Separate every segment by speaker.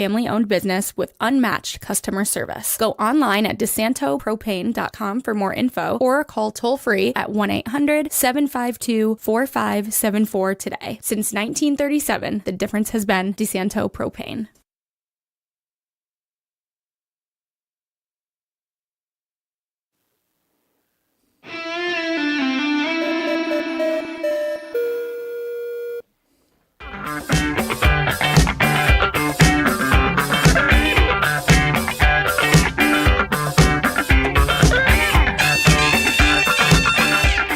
Speaker 1: family-owned business with unmatched customer service. Go online at DeSantoPropane.com for more info or call toll-free at 1-800-752-4574 today. Since 1937, the difference has been DeSanto Propane.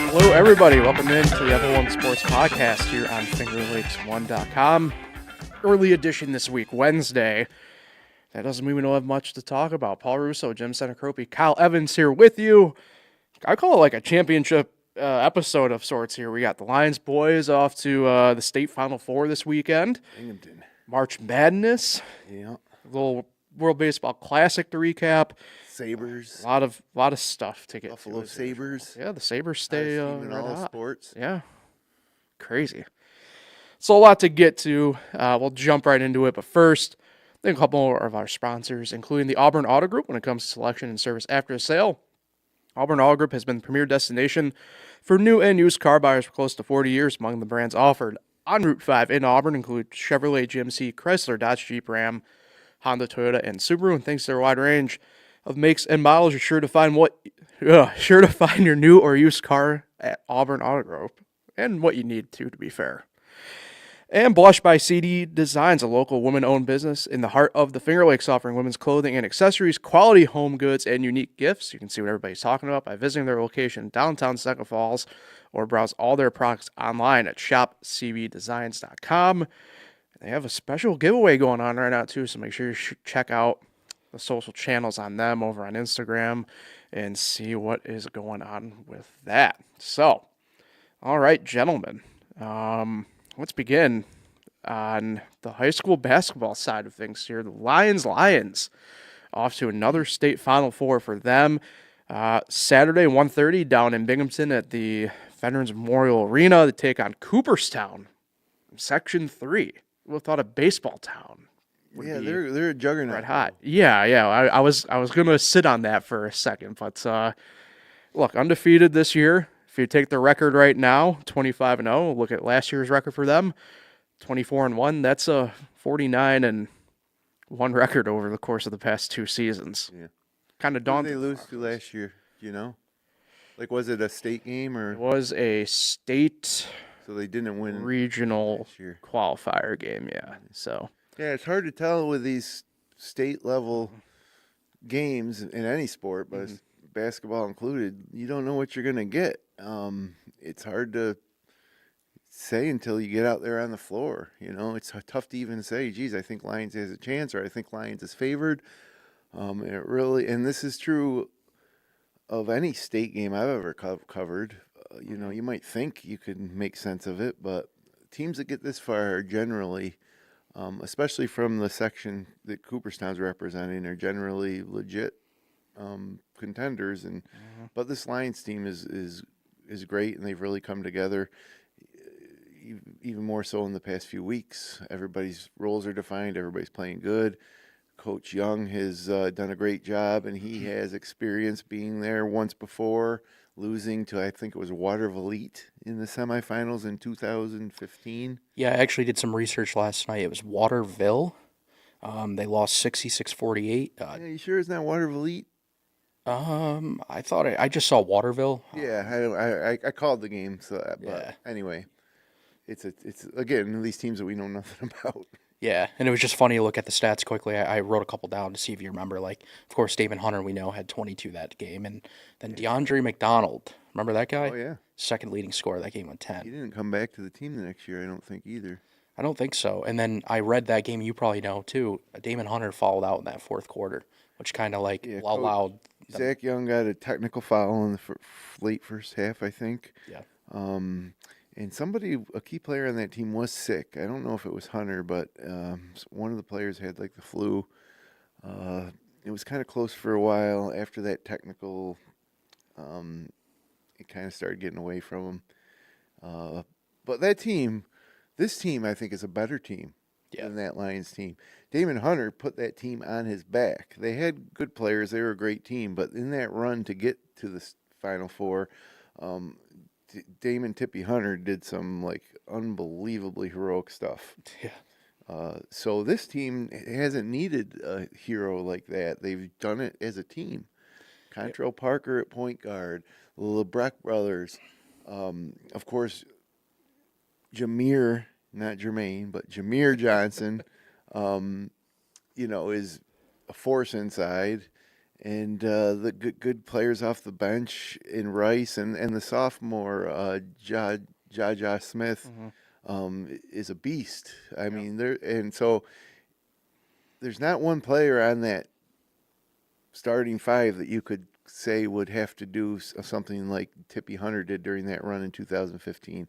Speaker 2: Hello, everybody. Welcome in to the FL1 Sports Podcast here on FingerLakes1.com. Early edition this week, Wednesday. That doesn't mean we don't have much to talk about. Paul Russo, Jim Senecropi, Kyle Evans here with you. I call it like a championship episode of sorts here. We got the Lyons boys off to the state Final Four this weekend.
Speaker 3: Binghamton.
Speaker 2: March Madness.
Speaker 3: Yeah.
Speaker 2: A little World Baseball Classic to recap.
Speaker 3: Sabres.
Speaker 2: A lot of stuff to get
Speaker 3: Buffalo
Speaker 2: to.
Speaker 3: Sabres.
Speaker 2: Yeah, the Sabres stay
Speaker 3: in
Speaker 2: right
Speaker 3: all
Speaker 2: hot.
Speaker 3: sports.
Speaker 2: Yeah. Crazy. So a lot to get to. We'll jump right into it. But first, I think a couple more of our sponsors, including the Auburn Auto Group when it comes to selection and service after a sale. Auburn Auto Group has been the premier destination for new and used car buyers for close to 40 years. Among the brands offered on Route 5 in Auburn include Chevrolet, GMC, Chrysler, Dodge, Jeep, Ram, Honda, Toyota, and Subaru. And thanks to their wide range of makes and models, you're sure to find your new or used car at Auburn Auto Group, and what you need to be fair. And Blush by CD Designs, a local woman-owned business in the heart of the Finger Lakes, offering women's clothing and accessories, quality home goods, and unique gifts. You can see what everybody's talking about by visiting their location in downtown Seneca Falls, or browse all their products online at shopcbdesigns.com. They have a special giveaway going on right now too, so make sure you check out the social channels on them over on Instagram and see what is going on with that. So, all right, gentlemen, let's begin on the high school basketball side of things here. The Lyons off to another state Final Four for them. Saturday, 1:30 down in Binghamton at the Veterans Memorial Arena to take on Cooperstown, Section 3. Who thought a baseball town?
Speaker 3: Yeah, they're a juggernaut.
Speaker 2: Red hot. Yeah. I was gonna sit on that for a second, but look, undefeated this year. If you take the record right now, 25-0. Look at last year's record for them, 24-1. That's a 49-1 record over the course of the past two seasons.
Speaker 3: Yeah.
Speaker 2: Kind of
Speaker 3: Who
Speaker 2: daunting.
Speaker 3: did they lose to last year? Do you know? Like, was it a state game or?
Speaker 2: It was a state.
Speaker 3: So they didn't win
Speaker 2: Regional qualifier game. Yeah. So.
Speaker 3: Yeah, it's hard to tell with these state level games in any sport, but basketball included. You don't know what you're going to get. It's hard to say until you get out there on the floor. You know, it's tough to even say, geez, I think Lyons has a chance, or I think Lyons is favored. And this is true of any state game I've ever covered. You might think you could make sense of it, but teams that get this far are generally, especially from the section that Cooperstown's representing, are generally legit contenders. But this Lyons team is great, and they've really come together. Even more so in the past few weeks. Everybody's roles are defined. Everybody's playing good. Coach Young has done a great job, and he has experience being there once before, losing to, I think it was Waterville in the semifinals in 2015.
Speaker 4: Yeah, I actually did some research last night. It was Waterville. They lost 66-48.
Speaker 3: Yeah, you sure it's not Waterville?
Speaker 4: I thought I just saw Waterville.
Speaker 3: Yeah, I called the game, but
Speaker 4: Yeah.
Speaker 3: anyway, it's again these teams that we know nothing about.
Speaker 4: Yeah, and it was just funny to look at the stats quickly. I wrote a couple down to see if you remember. Like, of course, Damon Hunter, we know, had 22 that game. And then DeAndre McDonald, remember that guy?
Speaker 3: Oh, yeah.
Speaker 4: Second leading scorer that game with
Speaker 3: He
Speaker 4: 10.
Speaker 3: didn't come back to the team the next year, I don't think, either.
Speaker 4: I don't think so. And then I read that game, you probably know, too. Damon Hunter fouled out in that fourth quarter, which kind of allowed them.
Speaker 3: Zach Young got a technical foul in the late first half, I think.
Speaker 4: Yeah.
Speaker 3: And a key player on that team was sick. I don't know if it was Hunter, but one of the players had the flu. It was kind of close for a while. After that technical, it kind of started getting away from him. But this team, I think, is a better team. than that Lions team. Damon Hunter put that team on his back. They had good players. They were a great team. But in that run to get to the Final Four, Damon Tippy Hunter did some, like, unbelievably heroic stuff.
Speaker 4: Yeah.
Speaker 3: So this team hasn't needed a hero like that. They've done it as a team. Contrell Parker at point guard, the LeBrecq brothers, of course, Jameer, not Jermaine, but Jameer Johnson, is a force inside. And the good players off the bench in Rice and the sophomore, Jaja Smith, is a beast. I mean, so there's not one player on that starting five that you could say would have to do something like Tippy Hunter did during that run in 2015.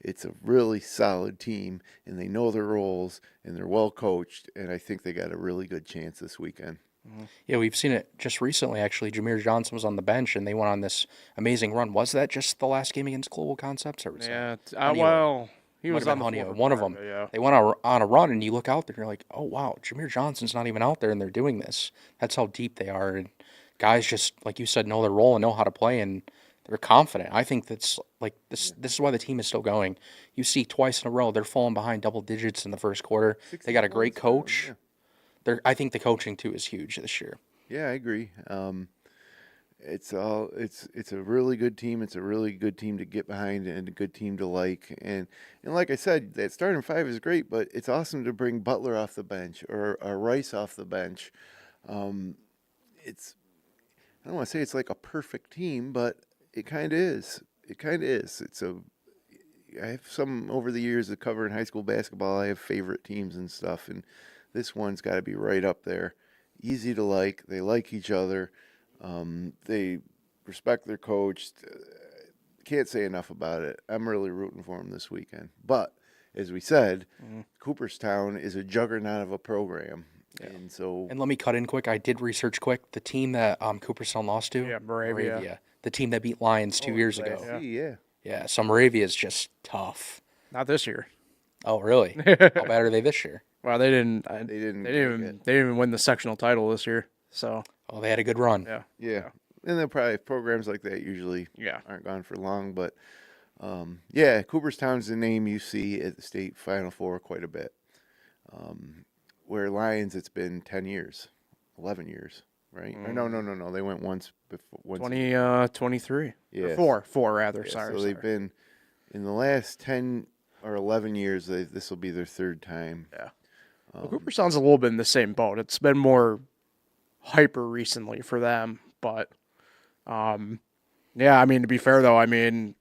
Speaker 3: It's a really solid team, and they know their roles, and they're well coached, and I think they got a really good chance this weekend.
Speaker 4: Yeah, we've seen it just recently, actually. Jameer Johnson was on the bench, and they went on this amazing run. Was that just the last game against Global Concepts? Or was
Speaker 2: he was on the floor.
Speaker 4: One of them.
Speaker 2: Yeah.
Speaker 4: They went on a run, and you look out there, and you're like, oh, wow, Jameer Johnson's not even out there, and they're doing this. That's how deep they are. And guys just, like you said, know their role and know how to play, and they're confident. I think that's, like, this is why the team is still going. You see twice in a row, they're falling behind double digits in the first quarter. They got a great coach. I think the coaching, too, is huge this year.
Speaker 3: Yeah, I agree. It's a really good team. It's a really good team to get behind and a good team to like. And like I said, that starting five is great, but it's awesome to bring Butler off the bench or Rice off the bench. I don't want to say it's like a perfect team, but it kind of is. It kind of is. I have some over the years of covering high school basketball. I have favorite teams and stuff, and this one's got to be right up there. Easy to like. They like each other. They respect their coach. Can't say enough about it. I'm really rooting for them this weekend. But as we said, Cooperstown is a juggernaut of a program. Yeah. And
Speaker 4: let me cut in quick. I did research quick. The team that Cooperstown lost to, Moravia. The team that beat Lyons 2 years ago. Yeah. So Moravia is just tough.
Speaker 2: Not this year.
Speaker 4: Oh, really? How bad are they this year?
Speaker 2: Well, they didn't even win the sectional title this year. So.
Speaker 4: Oh, they had a good run.
Speaker 3: Yeah. And then probably programs like that usually aren't gone for long. But, Cooperstown's the name you see at the state Final Four quite a bit. Where Lyons, it's been 10 years, 11 years, right? Or no. They went once before.
Speaker 2: 23.
Speaker 3: Yeah.
Speaker 2: Four rather.
Speaker 3: Yeah,
Speaker 2: sorry.
Speaker 3: So they've been, in the last 10 or 11 years, this will be their third time.
Speaker 2: Yeah. Cooperstown's a little bit in the same boat. It's been more hyper recently for them, but to be fair though,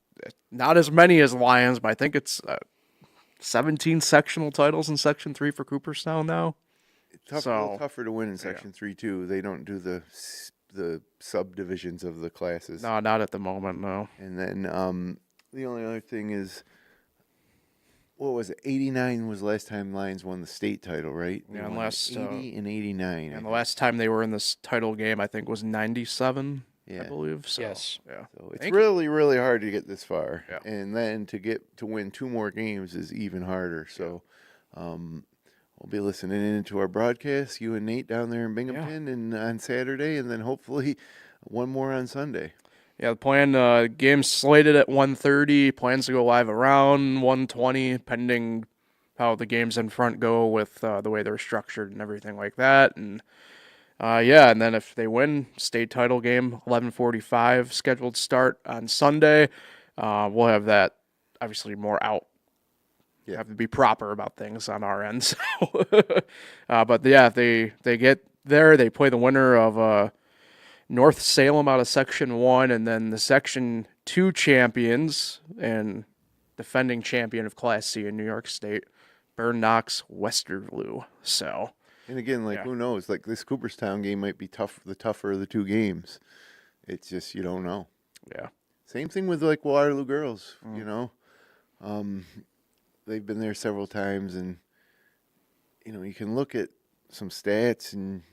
Speaker 2: not as many as Lyons, but I think it's 17 sectional titles in Section 3 for Cooperstown now.
Speaker 3: A little tougher to win in Section 3 too. They don't do the subdivisions of the classes.
Speaker 2: No, not at the moment, no.
Speaker 3: And then the only other thing is, what was it? 89 was the last time Lions won the state title, right?
Speaker 2: Yeah, unless
Speaker 3: 80 and 89.
Speaker 2: And the last time they were in this title game, I think, was 97. I believe. So,
Speaker 4: yes.
Speaker 2: Yeah.
Speaker 3: So it's really, really hard to get this far,
Speaker 2: Yeah.
Speaker 3: and then to win two more games is even harder. So, we'll be listening in to our broadcast, you and Nate down there in Binghamton, and on Saturday, and then hopefully one more on Sunday.
Speaker 2: Yeah, the plan, game's slated at 1:30. Plans to go live around 1:20, pending how the games in front go with the way they're structured and everything like that. And and then if they win, state title game, 11:45 scheduled start on Sunday. We'll have that obviously more out.
Speaker 3: Yeah.
Speaker 2: Have to be proper about things on our end. So. But they get there. They play the winner of North Salem out of Section 1, and then the Section 2 champions and defending champion of Class C in New York State, Burn Knox Westerview. So,
Speaker 3: and again, who knows? Like, this Cooperstown game might be the tougher of the two games. It's just, you don't know.
Speaker 2: Yeah.
Speaker 3: Same thing with, like, Waterloo girls, you know. They've been there several times, and, you can look at some stats, and,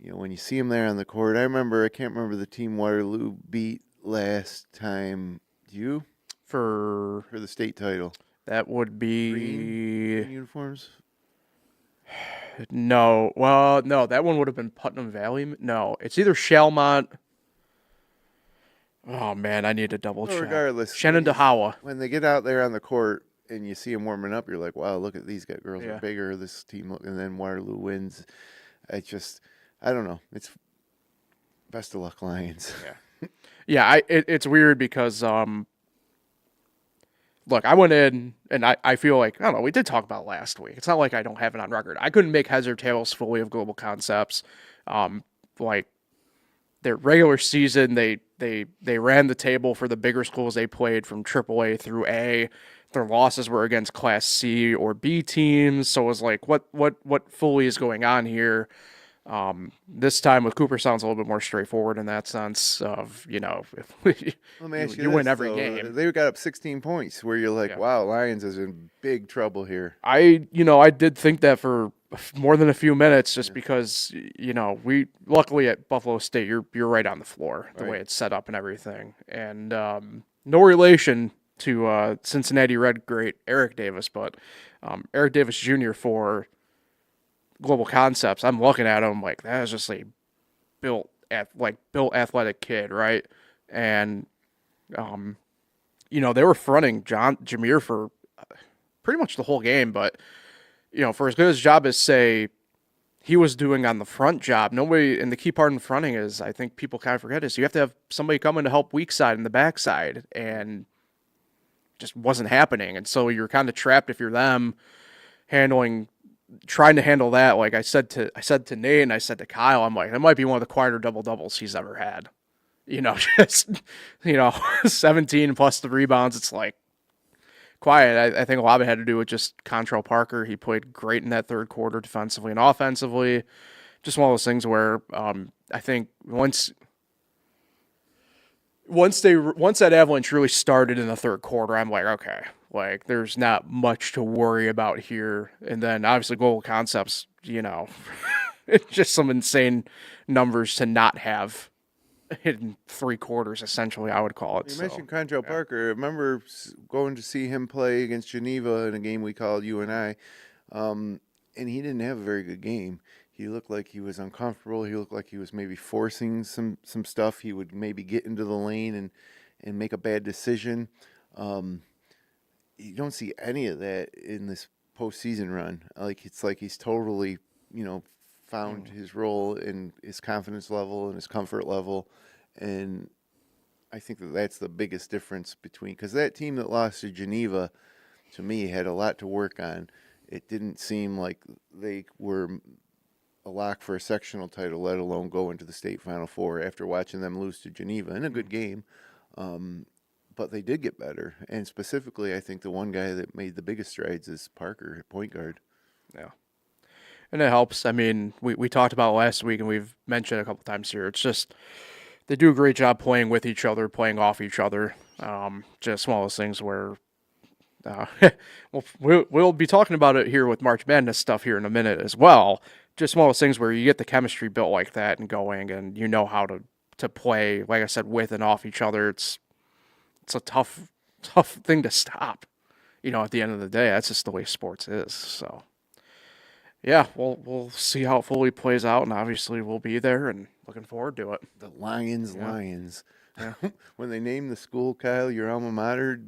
Speaker 3: when you see them there on the court, I can't remember the team Waterloo beat last time. Do you?
Speaker 2: For
Speaker 3: the state title.
Speaker 2: That would be...
Speaker 3: Green uniforms?
Speaker 2: No. Well, no, that one would have been Putnam Valley. No, it's either Shalmont. Oh, man, I need to double
Speaker 3: Well,
Speaker 2: check.
Speaker 3: regardless,
Speaker 2: Shenandoah.
Speaker 3: when they get out there on the court and you see them warming up, you're like, wow, look at these guys. Girls
Speaker 2: Yeah.
Speaker 3: are bigger. This team, and then Waterloo wins. It's just, I don't know. It's best of luck, Lions.
Speaker 2: Yeah, it's weird because, look, I went in and I feel like, I don't know, we did talk about it last week. It's not like I don't have it on record. I couldn't make heads or tails fully of Global Concepts. Like, their regular season, they ran the table for the bigger schools they played from AAA through A. Their losses were against Class C or B teams, so it was like, what fully is going on here? This time with Cooperstown, it's a little bit more straightforward in that sense of, if
Speaker 3: Let me ask
Speaker 2: you win
Speaker 3: this,
Speaker 2: every
Speaker 3: though.
Speaker 2: game.
Speaker 3: They got up 16 points where you're like,
Speaker 2: Yeah.
Speaker 3: wow, Lions is in big trouble here.
Speaker 2: I did think that for more than a few minutes, just because, we luckily at Buffalo State, you're right on the floor, the way
Speaker 3: Right.
Speaker 2: it's set up and everything. And no relation to Cincinnati Red great Eric Davis, but Eric Davis Jr. for Global Concepts, I'm looking at him like that is just a built athletic kid, right? And they were fronting Jameer for pretty much the whole game, but for as good as job as say he was doing on the front job, nobody, and the key part in fronting is, I think people kind of forget, is you have to have somebody come in to help weak side and the back side, and just wasn't happening. And so you're kind of trapped if you're them trying to handle that. Like I said to Nate and I said to Kyle, I'm like, that might be one of the quieter doubles he's ever had. Just 17 plus the rebounds. It's like quiet. I think a lot of it had to do with just Contrail Parker. He played great in that third quarter defensively and offensively. Just one of those things where I think once that avalanche really started in the third quarter, I'm like, okay, like there's not much to worry about here. And then obviously Global Concepts, it's just some insane numbers to not have in 3 quarters, essentially, I would call it.
Speaker 3: You mentioned Contrail Parker. I remember going to see him play against Geneva in a game we called UNI, and he didn't have a very good game. He looked like he was uncomfortable. He looked like he was maybe forcing some stuff. He would maybe get into the lane and make a bad decision. You don't see any of that in this postseason run. It's like he's totally, found his role and his confidence level and his comfort level. And I think that's the biggest difference because that team that lost to Geneva, to me, had a lot to work on. It didn't seem like they were a lock for a sectional title, let alone go into the state Final Four after watching them lose to Geneva in a good game. But they did get better. And specifically, I think the one guy that made the biggest strides is Parker at point guard.
Speaker 2: Yeah. And it helps. I mean, we talked about it last week, and we've mentioned it a couple times here. It's just they do a great job playing with each other, playing off each other. Just one of those things where we'll be talking about it here with March Madness stuff here in a minute as well. Just one of those things where you get the chemistry built like that and going, and you know how to play, like I said, with and off each other. It's a tough thing to stop. At the end of the day, that's just the way sports is. So, yeah, we'll see how it fully plays out, and obviously we'll be there and looking forward to it.
Speaker 3: The Lions.
Speaker 2: Yeah.
Speaker 3: When they named the school, Kyle, your alma mater,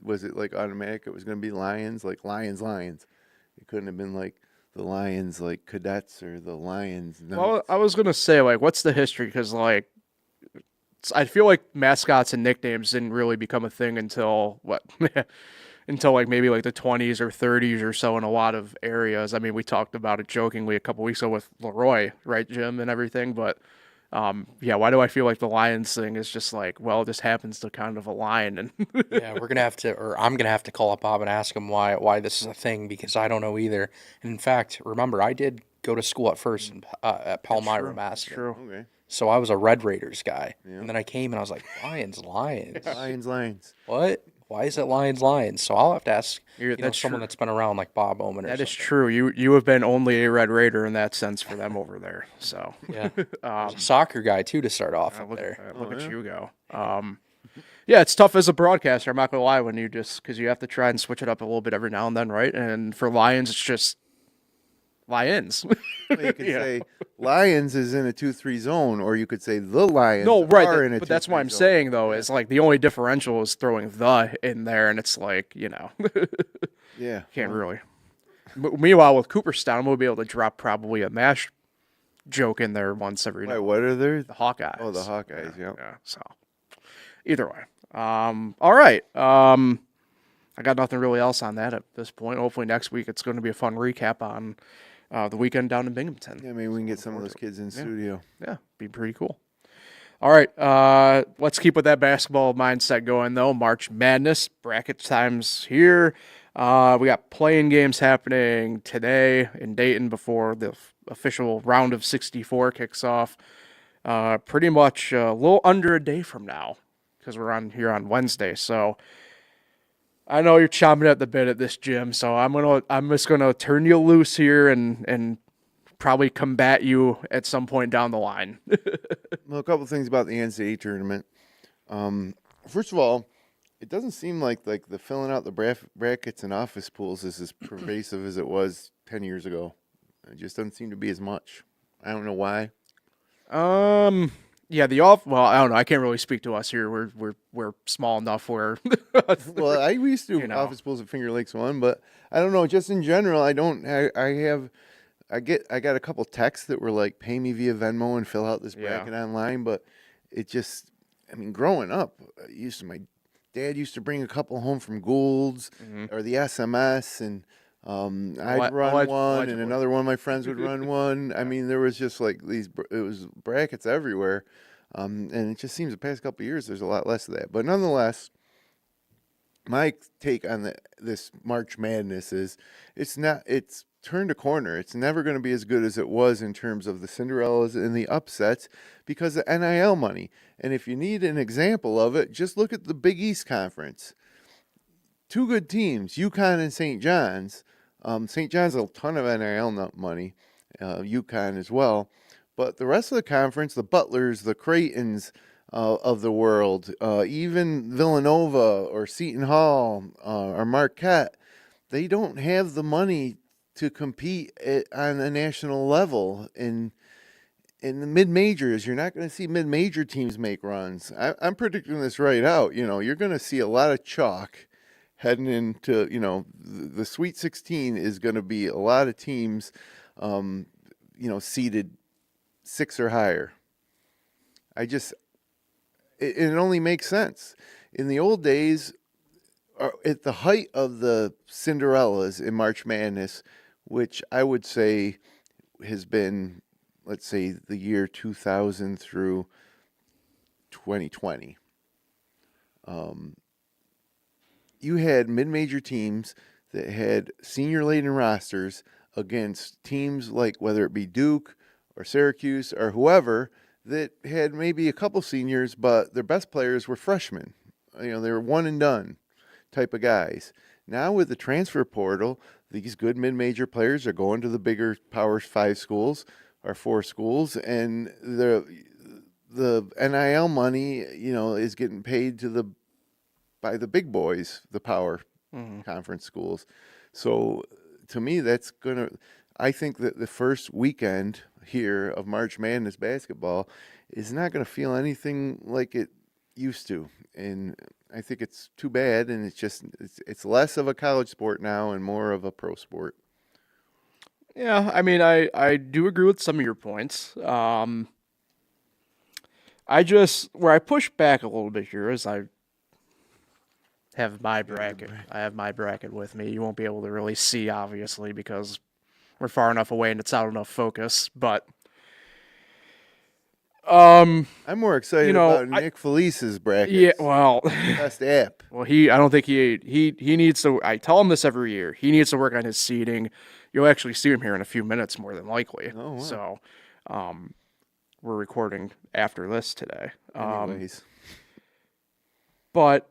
Speaker 3: was it like automatic? It was going to be Lions, like Lions. It couldn't have been like the Lions, like Cadets or the Lions. No.
Speaker 2: Well, I was going to say, like, what's the history? Because, like, I feel like mascots and nicknames didn't really become a thing until, until like maybe like the 20s or 30s or so in a lot of areas. I mean, we talked about it jokingly a couple weeks ago with Leroy, right, Jim, and everything. But why do I feel like the Lions thing is just like, well, it just happens to kind of align. And
Speaker 4: Yeah, we're gonna have to, or I'm gonna have to call up Bob and ask him why this is a thing, because I don't know either. And in fact, remember, I did go to school at first at Palmyra, Master.
Speaker 2: True.
Speaker 3: Okay.
Speaker 4: So I was a Red Raiders guy, and then I came and I was like, Lions.
Speaker 3: Lions.
Speaker 4: What? Why is it Lions? So I'll have to ask
Speaker 2: That's
Speaker 4: someone
Speaker 2: true.
Speaker 4: that's been around like Bob Omen or
Speaker 2: That is
Speaker 4: something.
Speaker 2: true. You have been only a Red Raider in that sense for them over there. So
Speaker 4: Yeah, I was a soccer guy too to start off up
Speaker 2: look,
Speaker 4: there.
Speaker 2: look at you go. Yeah, it's tough as a broadcaster. I'm not gonna lie, when you because you have to try and switch it up a little bit every now and then, right? And for Lions, it's just Lyons.
Speaker 3: Well, you could
Speaker 2: Yeah.
Speaker 3: say Lyons is in a 2-3 zone, or you could say the Lions
Speaker 2: No, right.
Speaker 3: are in a
Speaker 2: But that's what
Speaker 3: 2-3
Speaker 2: I'm
Speaker 3: zone.
Speaker 2: saying, though, is like the only differential is throwing the in there, and it's like,
Speaker 3: Yeah.
Speaker 2: can't
Speaker 3: well,
Speaker 2: really. Meanwhile, with Cooperstown, we'll be able to drop probably a MASH joke in there once every
Speaker 3: Wait,
Speaker 2: now.
Speaker 3: what are there?
Speaker 2: The Hawkeyes.
Speaker 3: Oh, the Hawkeyes, yeah.
Speaker 2: Yeah. So, either way. All right. I got nothing really else on that at this point. Hopefully next week it's going to be a fun recap on the weekend down in Binghamton.
Speaker 3: Yeah, maybe we can get some of those kids in studio.
Speaker 2: Yeah, be pretty cool. All right, let's keep with that basketball mindset going, though. March Madness, bracket time's here. We got playing games happening today in Dayton before the official round of 64 kicks off. Pretty much a little under a day from now, because we're on here on Wednesday. So I know you're chomping at the bit at this, Jim. So I'm just gonna turn you loose here and probably combat you at some point down the line.
Speaker 3: Well, a couple of things about the NCAA tournament. First of all, it doesn't seem like the filling out the brackets and office pools is as pervasive as it was 10 years ago. It just doesn't seem to be as much. I don't know why.
Speaker 2: Yeah, well, I don't know. I can't really speak to us here. We're small enough where
Speaker 3: Well, I used to do
Speaker 2: know.
Speaker 3: office pools at Finger Lakes one, but I don't know. Just in general, I got a couple texts that were like, "Pay me via Venmo and fill out this bracket online." But it just, I mean, growing up, my dad used to bring a couple home from Gould's or the SMS, and I'd run one, and another one of my friends would run one. I mean, there was just like it was brackets everywhere, and it just seems the past couple of years there's a lot less of that. But nonetheless, my take on this March Madness is it's turned a corner. It's never going to be as good as it was in terms of the Cinderellas and the upsets because of NIL money. And if you need an example of it, just look at the Big East Conference. Two good teams, UConn and St. John's. St. John's has a ton of NIL money, UConn as well. But the rest of the conference, the Butlers, the Creightons of the world, even Villanova or Seton Hall or Marquette, they don't have the money to compete on a national level. In the mid-majors, you're not going to see mid-major teams make runs. I'm predicting this right out. You're going to see a lot of chalk heading into, the Sweet 16 is going to be a lot of teams, seeded 6 or higher. It only makes sense. In the old days, at the height of the Cinderellas in March Madness, which I would say has been, let's say, the year 2000 through 2020, you had mid-major teams that had senior-laden rosters against teams like whether it be Duke or Syracuse or whoever that had maybe a couple seniors, but their best players were freshmen. They were one and done type of guys. Now with the transfer portal, these good mid-major players are going to the bigger Power 5 schools or 4 schools, and the NIL money, is getting paid by the big boys, the Power Conference schools. So to me, I think that the first weekend here of March Madness basketball is not going to feel anything like it used to. And I think it's too bad, and it's less of a college sport now and more of a pro sport.
Speaker 2: Yeah, I mean, I do agree with some of your points. Where I push back a little bit here is I have my bracket. I have my bracket with me. You won't be able to really see, obviously, because we're far enough away and it's out enough focus. But
Speaker 3: I'm more excited about Nick Felice's bracket.
Speaker 2: Yeah, well,
Speaker 3: best app.
Speaker 2: Well, I don't think he needs to. I tell him this every year. He needs to work on his seating. You'll actually see him here in a few minutes, more than likely.
Speaker 3: Oh, wow.
Speaker 2: So, we're recording after this today.
Speaker 3: Anyways,
Speaker 2: but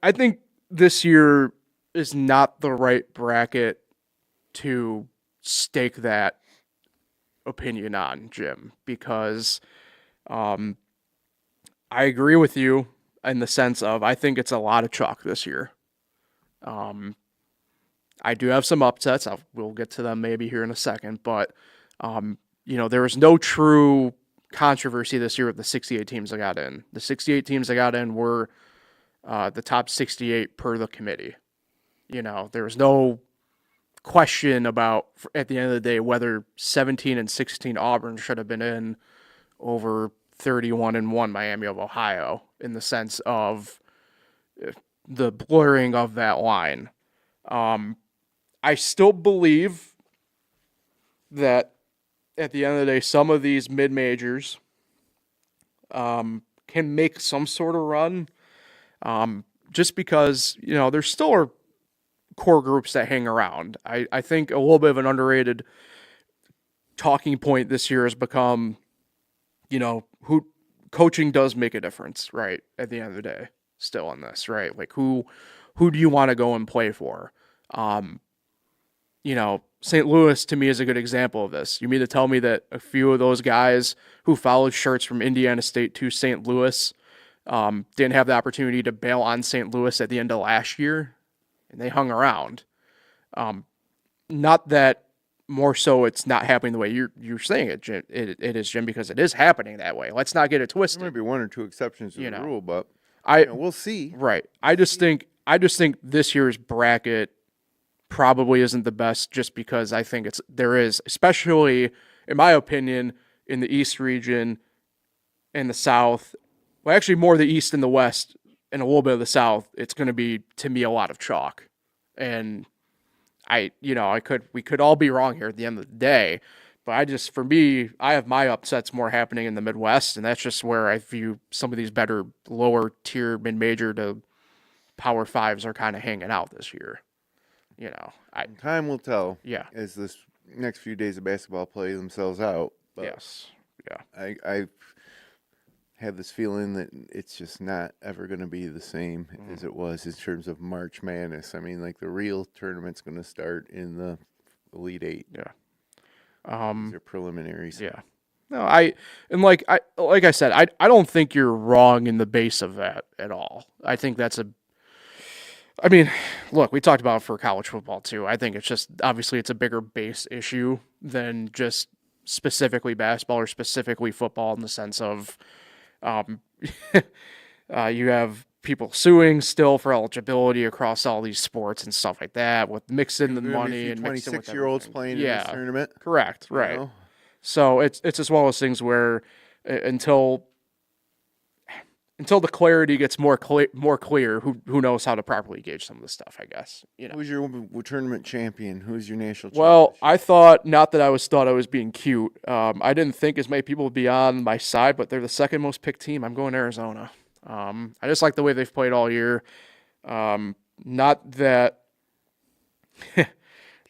Speaker 2: I think this year is not the right bracket to stake that opinion on, Jim, because I agree with you in the sense of I think it's a lot of chalk this year. I do have some upsets. We'll get to them maybe here in a second, but there was no true controversy this year with the 68 teams that got in. The 68 teams that got in were the top 68 per the committee. There was no question about, at the end of the day, whether 17 and 16 Auburn should have been in over 31-1 Miami of Ohio, in the sense of the blurring of that line. I still believe that at the end of the day, some of these mid-majors can make some sort of run, just because, there still are core groups that hang around. I think a little bit of an underrated talking point this year has become, who coaching does make a difference, right? At the end of the day, still in this, right? Like who do you want to go and play for? St. Louis to me is a good example of this. You mean to tell me that a few of those guys who followed shirts from Indiana State to St. Louis didn't have the opportunity to bail on St. Louis at the end of last year, and they hung around? Not that more so it's not happening the way you're saying it, Jim. It is, Jim, because it is happening that way. Let's not get it twisted.
Speaker 3: There might be one or two exceptions to the rule, but we'll see.
Speaker 2: Right. I just think this year's bracket probably isn't the best, just because I think there is, especially in my opinion, in the East region and the South. Well, actually more the East and the West and a little bit of the South. It's going to be, to me, a lot of chalk. And we could all be wrong here at the end of the day, but for me, I have my upsets more happening in the Midwest, and that's just where I view some of these better lower tier mid-major to Power Fives are kind of hanging out this year.
Speaker 3: Time will tell.
Speaker 2: Yeah.
Speaker 3: As this next few days of basketball play themselves out. But
Speaker 2: yes. Yeah.
Speaker 3: I have this feeling that it's just not ever going to be the same as it was in terms of March Madness. I mean, like, the real tournament's going to start in the Elite Eight.
Speaker 2: Yeah.
Speaker 3: These are preliminaries.
Speaker 2: Yeah. No, like I said, I don't think you're wrong in the base of that at all. I think look, we talked about it for college football too. I think it's just, obviously it's a bigger base issue than just specifically basketball or specifically football, in the sense of, you have people suing still for eligibility across all these sports and stuff like that, with mixing the money and mixing with
Speaker 3: 26-year-olds playing in this tournament.
Speaker 2: Correct. Right. So it's just one of those things where until the clarity gets more clear, who knows how to properly gauge some of this stuff, I guess.
Speaker 3: Who's your tournament champion? Who's your national champion?
Speaker 2: Well, I thought I was being cute. I didn't think as many people would be on my side, but they're the second most picked team. I'm going Arizona. I just like the way they've played all year. Not that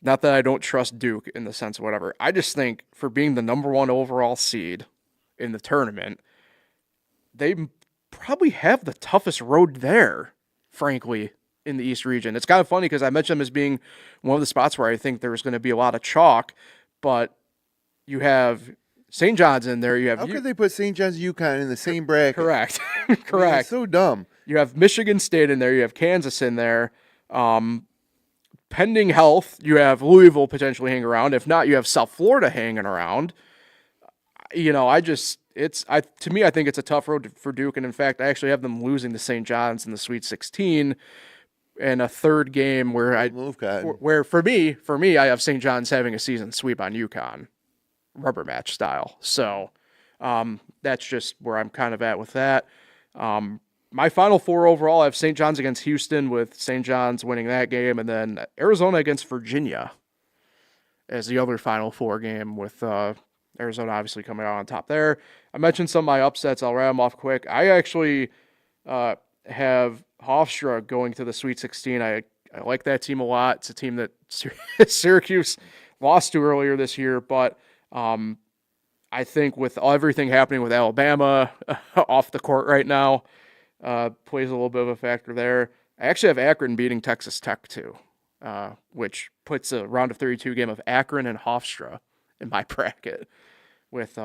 Speaker 2: I don't trust Duke in the sense of whatever. I just think, for being the number 1 overall seed in the tournament, they probably have the toughest road there, frankly, in the East region. It's kind of funny because I mentioned them as being one of the spots where I think there's going to be a lot of chalk, but you have St. John's in there.
Speaker 3: How could they put St. John's and UConn in the same bracket?
Speaker 2: Correct. Correct.
Speaker 3: I mean, it's so dumb.
Speaker 2: You have Michigan State in there. You have Kansas in there. Pending health, you have Louisville potentially hanging around. If not, you have South Florida hanging around. To me, I think it's a tough road for Duke, and in fact, I actually have them losing to St. John's in the Sweet 16 in a third game where for me, I have St. John's having a season sweep on UConn, rubber match style. So that's just where I'm kind of at with that. My Final Four overall, I have St. John's against Houston, with St. John's winning that game, and then Arizona against Virginia as the other Final Four game, with Arizona obviously coming out on top there. I mentioned some of my upsets. I'll rattle them off quick. I actually have Hofstra going to the Sweet 16. I like that team a lot. It's a team that Syracuse lost to earlier this year, but I think with everything happening with Alabama off the court right now, plays a little bit of a factor there. I actually have Akron beating Texas Tech too, which puts a round of 32 game of Akron and Hofstra in my bracket, with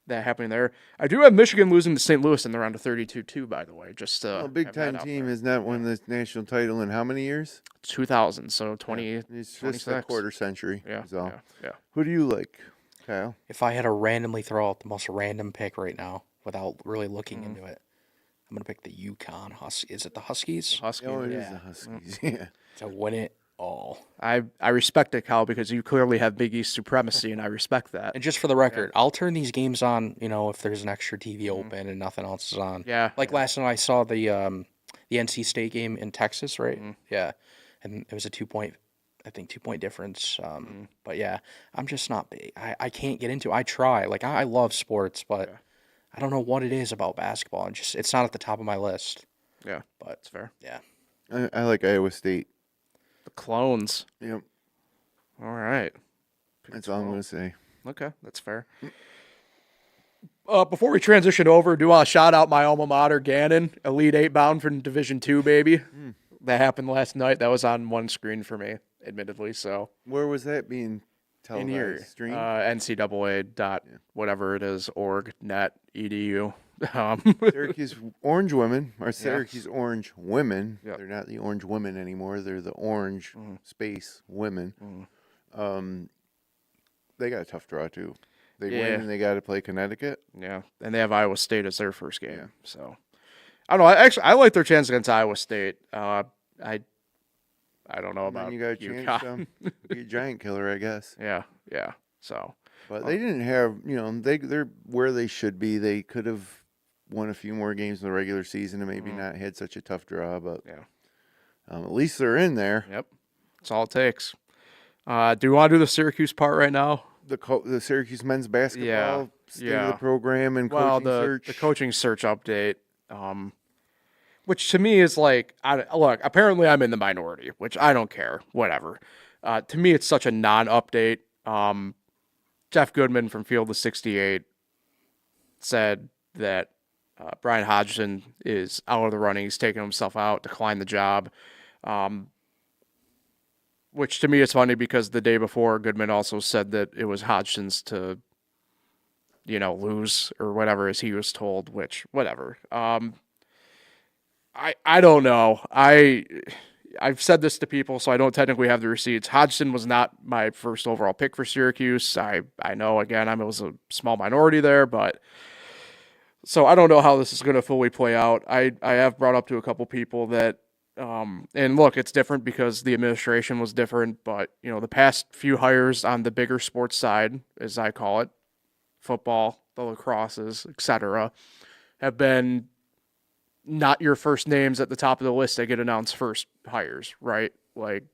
Speaker 2: that happening there. I do have Michigan losing to St. Louis in the round of 32 too, by the way. Just
Speaker 3: a big time team has not won the national title in how many years?
Speaker 2: 2000, so 20.
Speaker 3: It's just
Speaker 2: 26.
Speaker 3: a quarter century.
Speaker 2: Yeah,
Speaker 3: is all.
Speaker 2: yeah.
Speaker 3: Who do you like, Kyle?
Speaker 4: If I had to randomly throw out the most random pick right now without really looking into it, I'm gonna pick the UConn Huskies. Is it the Huskies?
Speaker 2: Huskies.
Speaker 3: Oh, it is
Speaker 4: Yeah.
Speaker 3: the Huskies. Yeah.
Speaker 4: To win it all.
Speaker 2: I respect it, Kyle, because you clearly have Big East supremacy, and I respect that.
Speaker 4: And just for the record, I'll turn these games on, if there's an extra TV open and nothing else is on.
Speaker 2: Yeah.
Speaker 4: Like last night I saw the NC State game in Texas, right? Yeah. And it was a 2-point difference. But yeah, I'm just not big. I can't get into it. I try. Like I love sports, but I don't know what it is about basketball. It's not at the top of my list.
Speaker 2: Yeah,
Speaker 4: But
Speaker 2: that's fair.
Speaker 4: yeah.
Speaker 3: I like Iowa State.
Speaker 2: The clones.
Speaker 3: Yep.
Speaker 2: All right.
Speaker 3: That's all I'm going to say.
Speaker 2: Okay, that's fair. Before we transition over, do want to shout out my alma mater, Gannon, Elite 8 bound from Division II, baby. That happened last night. That was on one screen for me, admittedly. So
Speaker 3: Where was that being
Speaker 2: in here,
Speaker 3: televised? Stream?
Speaker 2: NCAA dot whatever it is, org, net, edu.
Speaker 3: Syracuse Orange Women, or Syracuse Orange Women.
Speaker 2: Yep.
Speaker 3: They're not the Orange Women anymore. They're the Orange Space Women. They got a tough draw, too. They win and they got to play Connecticut.
Speaker 2: Yeah, and they have Iowa State as their first game. Yeah. So I don't know. I like their chance against Iowa State. I don't know about
Speaker 3: You got a chance
Speaker 2: UConn.
Speaker 3: to be a giant killer, I guess.
Speaker 2: Yeah. So,
Speaker 3: But they didn't have, they're where they should be. They could have won a few more games in the regular season and maybe not had such a tough draw. But at least they're in there.
Speaker 2: yep, that's all it takes. Do you want to do the Syracuse part right now?
Speaker 3: The Syracuse men's basketball state of the program and coaching search.
Speaker 2: the coaching search update, which to me is like, look, apparently I'm in the minority, which I don't care, whatever. To me, it's such a non-update. Jeff Goodman from Field of 68 said that Brian Hodgson is out of the running. He's taken himself out, declined the job. Which to me is funny because the day before, Goodman also said that it was Hodgson's to, lose or whatever as he was told, which, whatever. I don't know. I've said this to people, so I don't technically have the receipts. Hodgson was not my first overall pick for Syracuse. I know, again, I was a small minority there, but so I don't know how this is going to fully play out. I have brought up to a couple people that, and look, it's different because the administration was different, but, the past few hires on the bigger sports side, as I call it, football, the lacrosses, etc., have been not your first names at the top of the list that get announced first hires, right? Like,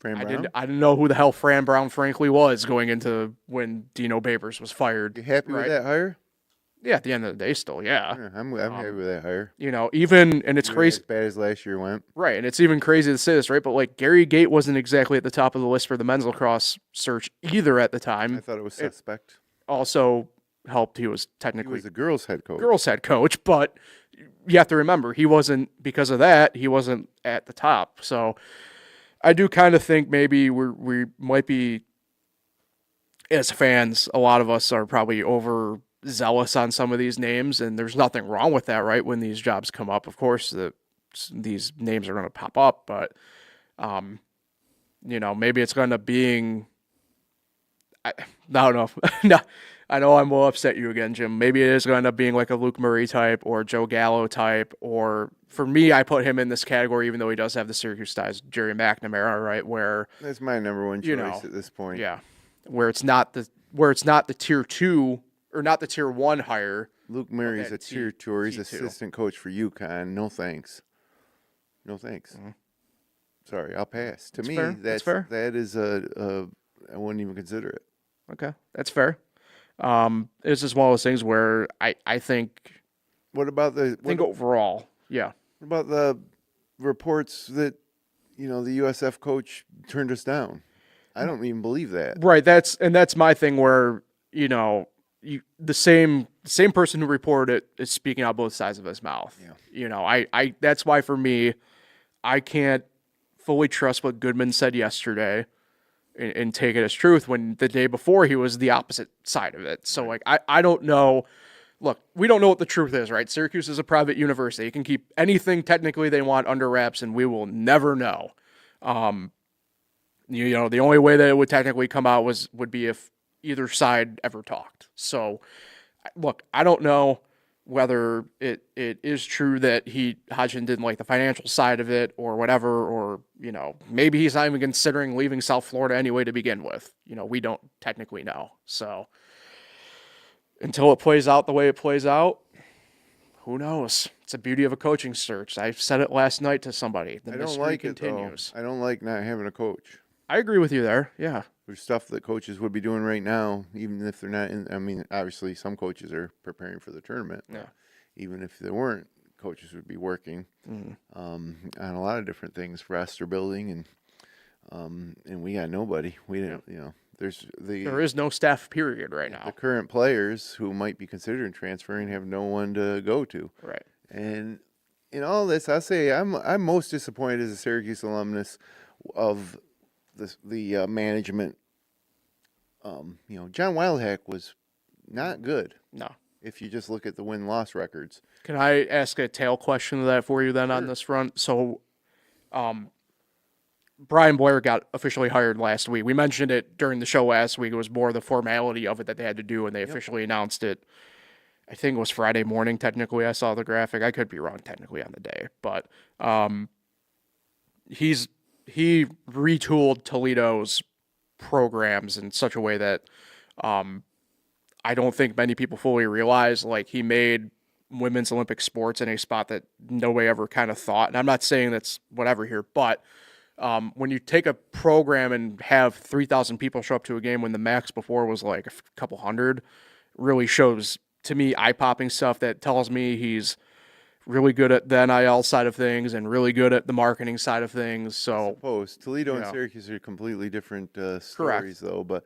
Speaker 2: I didn't know who the hell Fran Brown frankly was going into when Dino Babers was fired.
Speaker 3: You happy with that hire?
Speaker 2: Yeah, at the end of the day, still, yeah.
Speaker 3: I'm happy with that hire.
Speaker 2: Even, and it's crazy.
Speaker 3: As bad as last year went.
Speaker 2: Right, and it's even crazy to say this, right? But, like, Gary Gate wasn't exactly at the top of the list for the men's lacrosse search either at the time.
Speaker 3: I thought it was suspect.
Speaker 2: Also helped, he was technically...
Speaker 3: He was the girls' head coach.
Speaker 2: But you have to remember, he wasn't, because of that, he wasn't at the top. So I do kind of think maybe we might be, as fans, a lot of us are probably overzealous on some of these names, and there's nothing wrong with that, right? When these jobs come up, of course, these names are going to pop up, but, maybe it's going to be, I don't know. No, I know I will upset you again, Jim. Maybe it is going to end up being like a Luke Murray type or Joe Gallo type, or for me, I put him in this category, even though he does have the Syracuse ties, Jerry McNamara, right? Where
Speaker 3: that's my number one choice at this point.
Speaker 2: Yeah, where it's not the tier 2 or not the tier 1 hire.
Speaker 3: Luke Murray's a tier 2, or he's assistant coach for UConn. No thanks. Mm-hmm. Sorry, I'll pass. To me, that's fair. That is I wouldn't even consider it.
Speaker 2: Okay, that's fair. It's just one of those things where I think.
Speaker 3: What about
Speaker 2: overall? Yeah.
Speaker 3: What about the reports that the USF coach turned us down? I don't even believe that.
Speaker 2: Right. That's my thing. Where the same person who reported it is speaking out both sides of his mouth. Yeah. I that's why for me, I can't fully trust what Goodman said yesterday. and take it as truth when the day before he was the opposite side of it. So like I don't know. Look, we don't know what the truth is, right? Syracuse is a private university. You can keep anything technically they want under wraps, and we will never know. You know, the only way that it would technically come out would be if either side ever talked. So, look, I don't know whether it is true that Hodgson didn't like the financial side of it or whatever, or, you know, maybe he's not even considering leaving South Florida anyway to begin with. You know, we don't technically know. So, until it plays out the way it plays out, who knows? It's the beauty of a coaching search. I said it last night to somebody. The mystery continues.
Speaker 3: I don't like not having a coach.
Speaker 2: I agree with you there. Yeah.
Speaker 3: There's stuff that coaches would be doing right now, even if they're not in. I mean, obviously, some coaches are preparing for the tournament.
Speaker 2: Yeah.
Speaker 3: Even if they weren't, coaches would be working on a lot of different things, roster building, and we got nobody. We didn't, you know.
Speaker 2: There is no staff period right now.
Speaker 3: The current players who might be considering transferring have no one to go to.
Speaker 2: Right.
Speaker 3: And in all this, I'll say I'm most disappointed as a Syracuse alumnus of the management. You know, John Wildhack was not good.
Speaker 2: No.
Speaker 3: If you just look at the win-loss records.
Speaker 2: Can I ask a tail question to that for you then on this front? So, Brian Blair got officially hired last week. We mentioned it during the show last week. It was more the formality of it that they had to do, and they officially announced it. I think it was Friday morning, technically. I saw the graphic. I could be wrong technically on the day. But he retooled Toledo's programs in such a way that I don't think many people fully realize. Like, he made women's Olympic sports in a spot that nobody ever kind of thought. And I'm not saying that's whatever here, but when you take a program and have 3,000 people show up to a game when the max before was like a couple hundred, really shows to me eye-popping stuff that tells me he's really good at the NIL side of things and really good at the marketing side of things. So,
Speaker 3: Toledo and Syracuse are completely different stories,
Speaker 2: Correct.
Speaker 3: though. But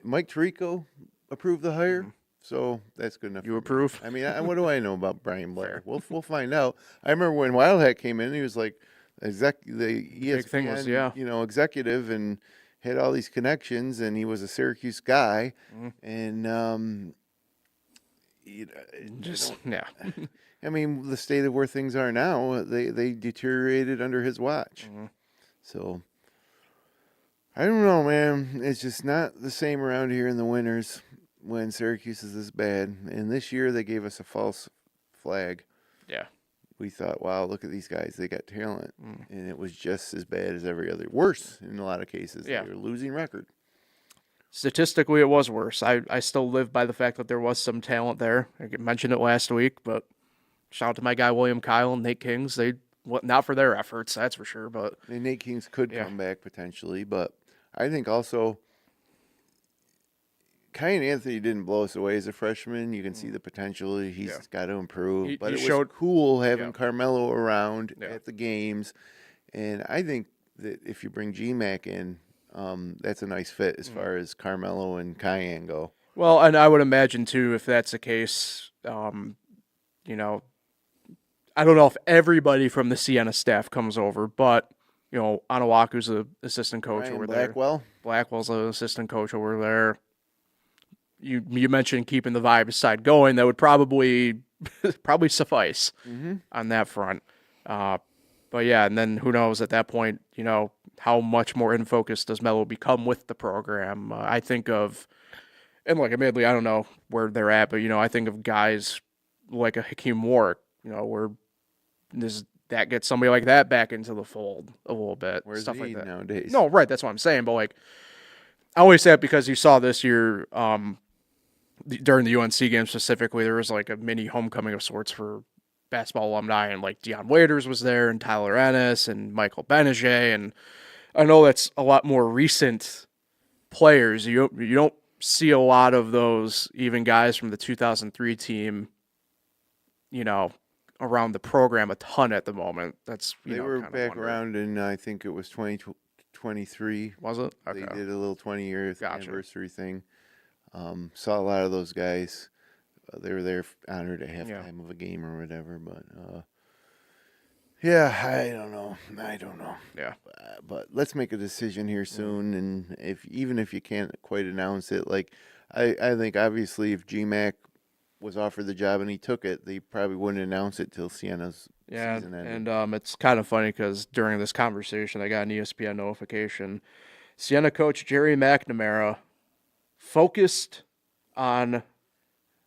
Speaker 3: Mike Tirico approved the hire, so that's good enough.
Speaker 2: You approve?
Speaker 3: I mean, what do I know about Brian Blair? We'll find out. I remember when Wildhack came in, he was like the ESPN,
Speaker 2: big thing was,
Speaker 3: executive, and had all these connections, and he was a Syracuse guy, and I mean, the state of where things are now, they deteriorated under his watch. So, I don't know, man. It's just not the same around here in the winters when Syracuse is this bad. And this year they gave us a false flag.
Speaker 2: Yeah.
Speaker 3: We thought, wow, look at these guys. They got talent. And it was just as bad as every other. Worse in a lot of cases.
Speaker 2: Yeah.
Speaker 3: They were losing record.
Speaker 2: Statistically, it was worse. I still live by the fact that there was some talent there. I mentioned it last week, but shout out to my guy William Kyle and Nate Kings. Not for their efforts, that's for sure. But
Speaker 3: and Nate Kings could come back potentially, but I think also Kyan Anthony didn't blow us away as a freshman. You can see the potential. He's got to improve. But it was cool having Carmelo around at the games. And I think that if you bring GMAC in, that's a nice fit as far as Carmelo and Kyan go.
Speaker 2: Well, and I would imagine, too, if that's the case, you know, I don't know if everybody from the Siena staff comes over, but, you know, Anawaku's the assistant coach over there. Blackwell's the assistant coach over there. You mentioned keeping the vibe side going. That would probably suffice on that front. But yeah, and then who knows at that point, you know, how much more in focus does Melo become with the program? I think of, and like admittedly, I don't know where they're at, but, you know, I think of guys like a Hakeem Warwick, you know, where that gets somebody like that back into the fold a little bit.
Speaker 3: Where's
Speaker 2: stuff
Speaker 3: he
Speaker 2: like that
Speaker 3: nowadays?
Speaker 2: No, right, that's what I'm saying. But like, I always say it because you saw this year, during the UNC game specifically, there was like a mini homecoming of sorts for basketball alumni, and like Deion Waiters was there, and Tyler Ennis, and Michael Benege, and I know that's a lot more recent players. You don't see a lot of those, even guys from the 2003 team, you know, around the program a ton at the moment. They
Speaker 3: were back around in, I think it was 2023.
Speaker 2: Was it? Okay.
Speaker 3: They did a little 20-year anniversary thing. Saw a lot of those guys. They were there honored at halftime of a game or whatever. But Yeah, I don't know.
Speaker 2: Yeah.
Speaker 3: But let's make a decision here soon, and even if you can't quite announce it, like I think obviously if GMAC was offered the job and he took it, they probably wouldn't announce it till Sienna's
Speaker 2: Yeah,
Speaker 3: season ended.
Speaker 2: and it's kind of funny because during this conversation, I got an ESPN notification. Sienna coach Jerry McNamara focused on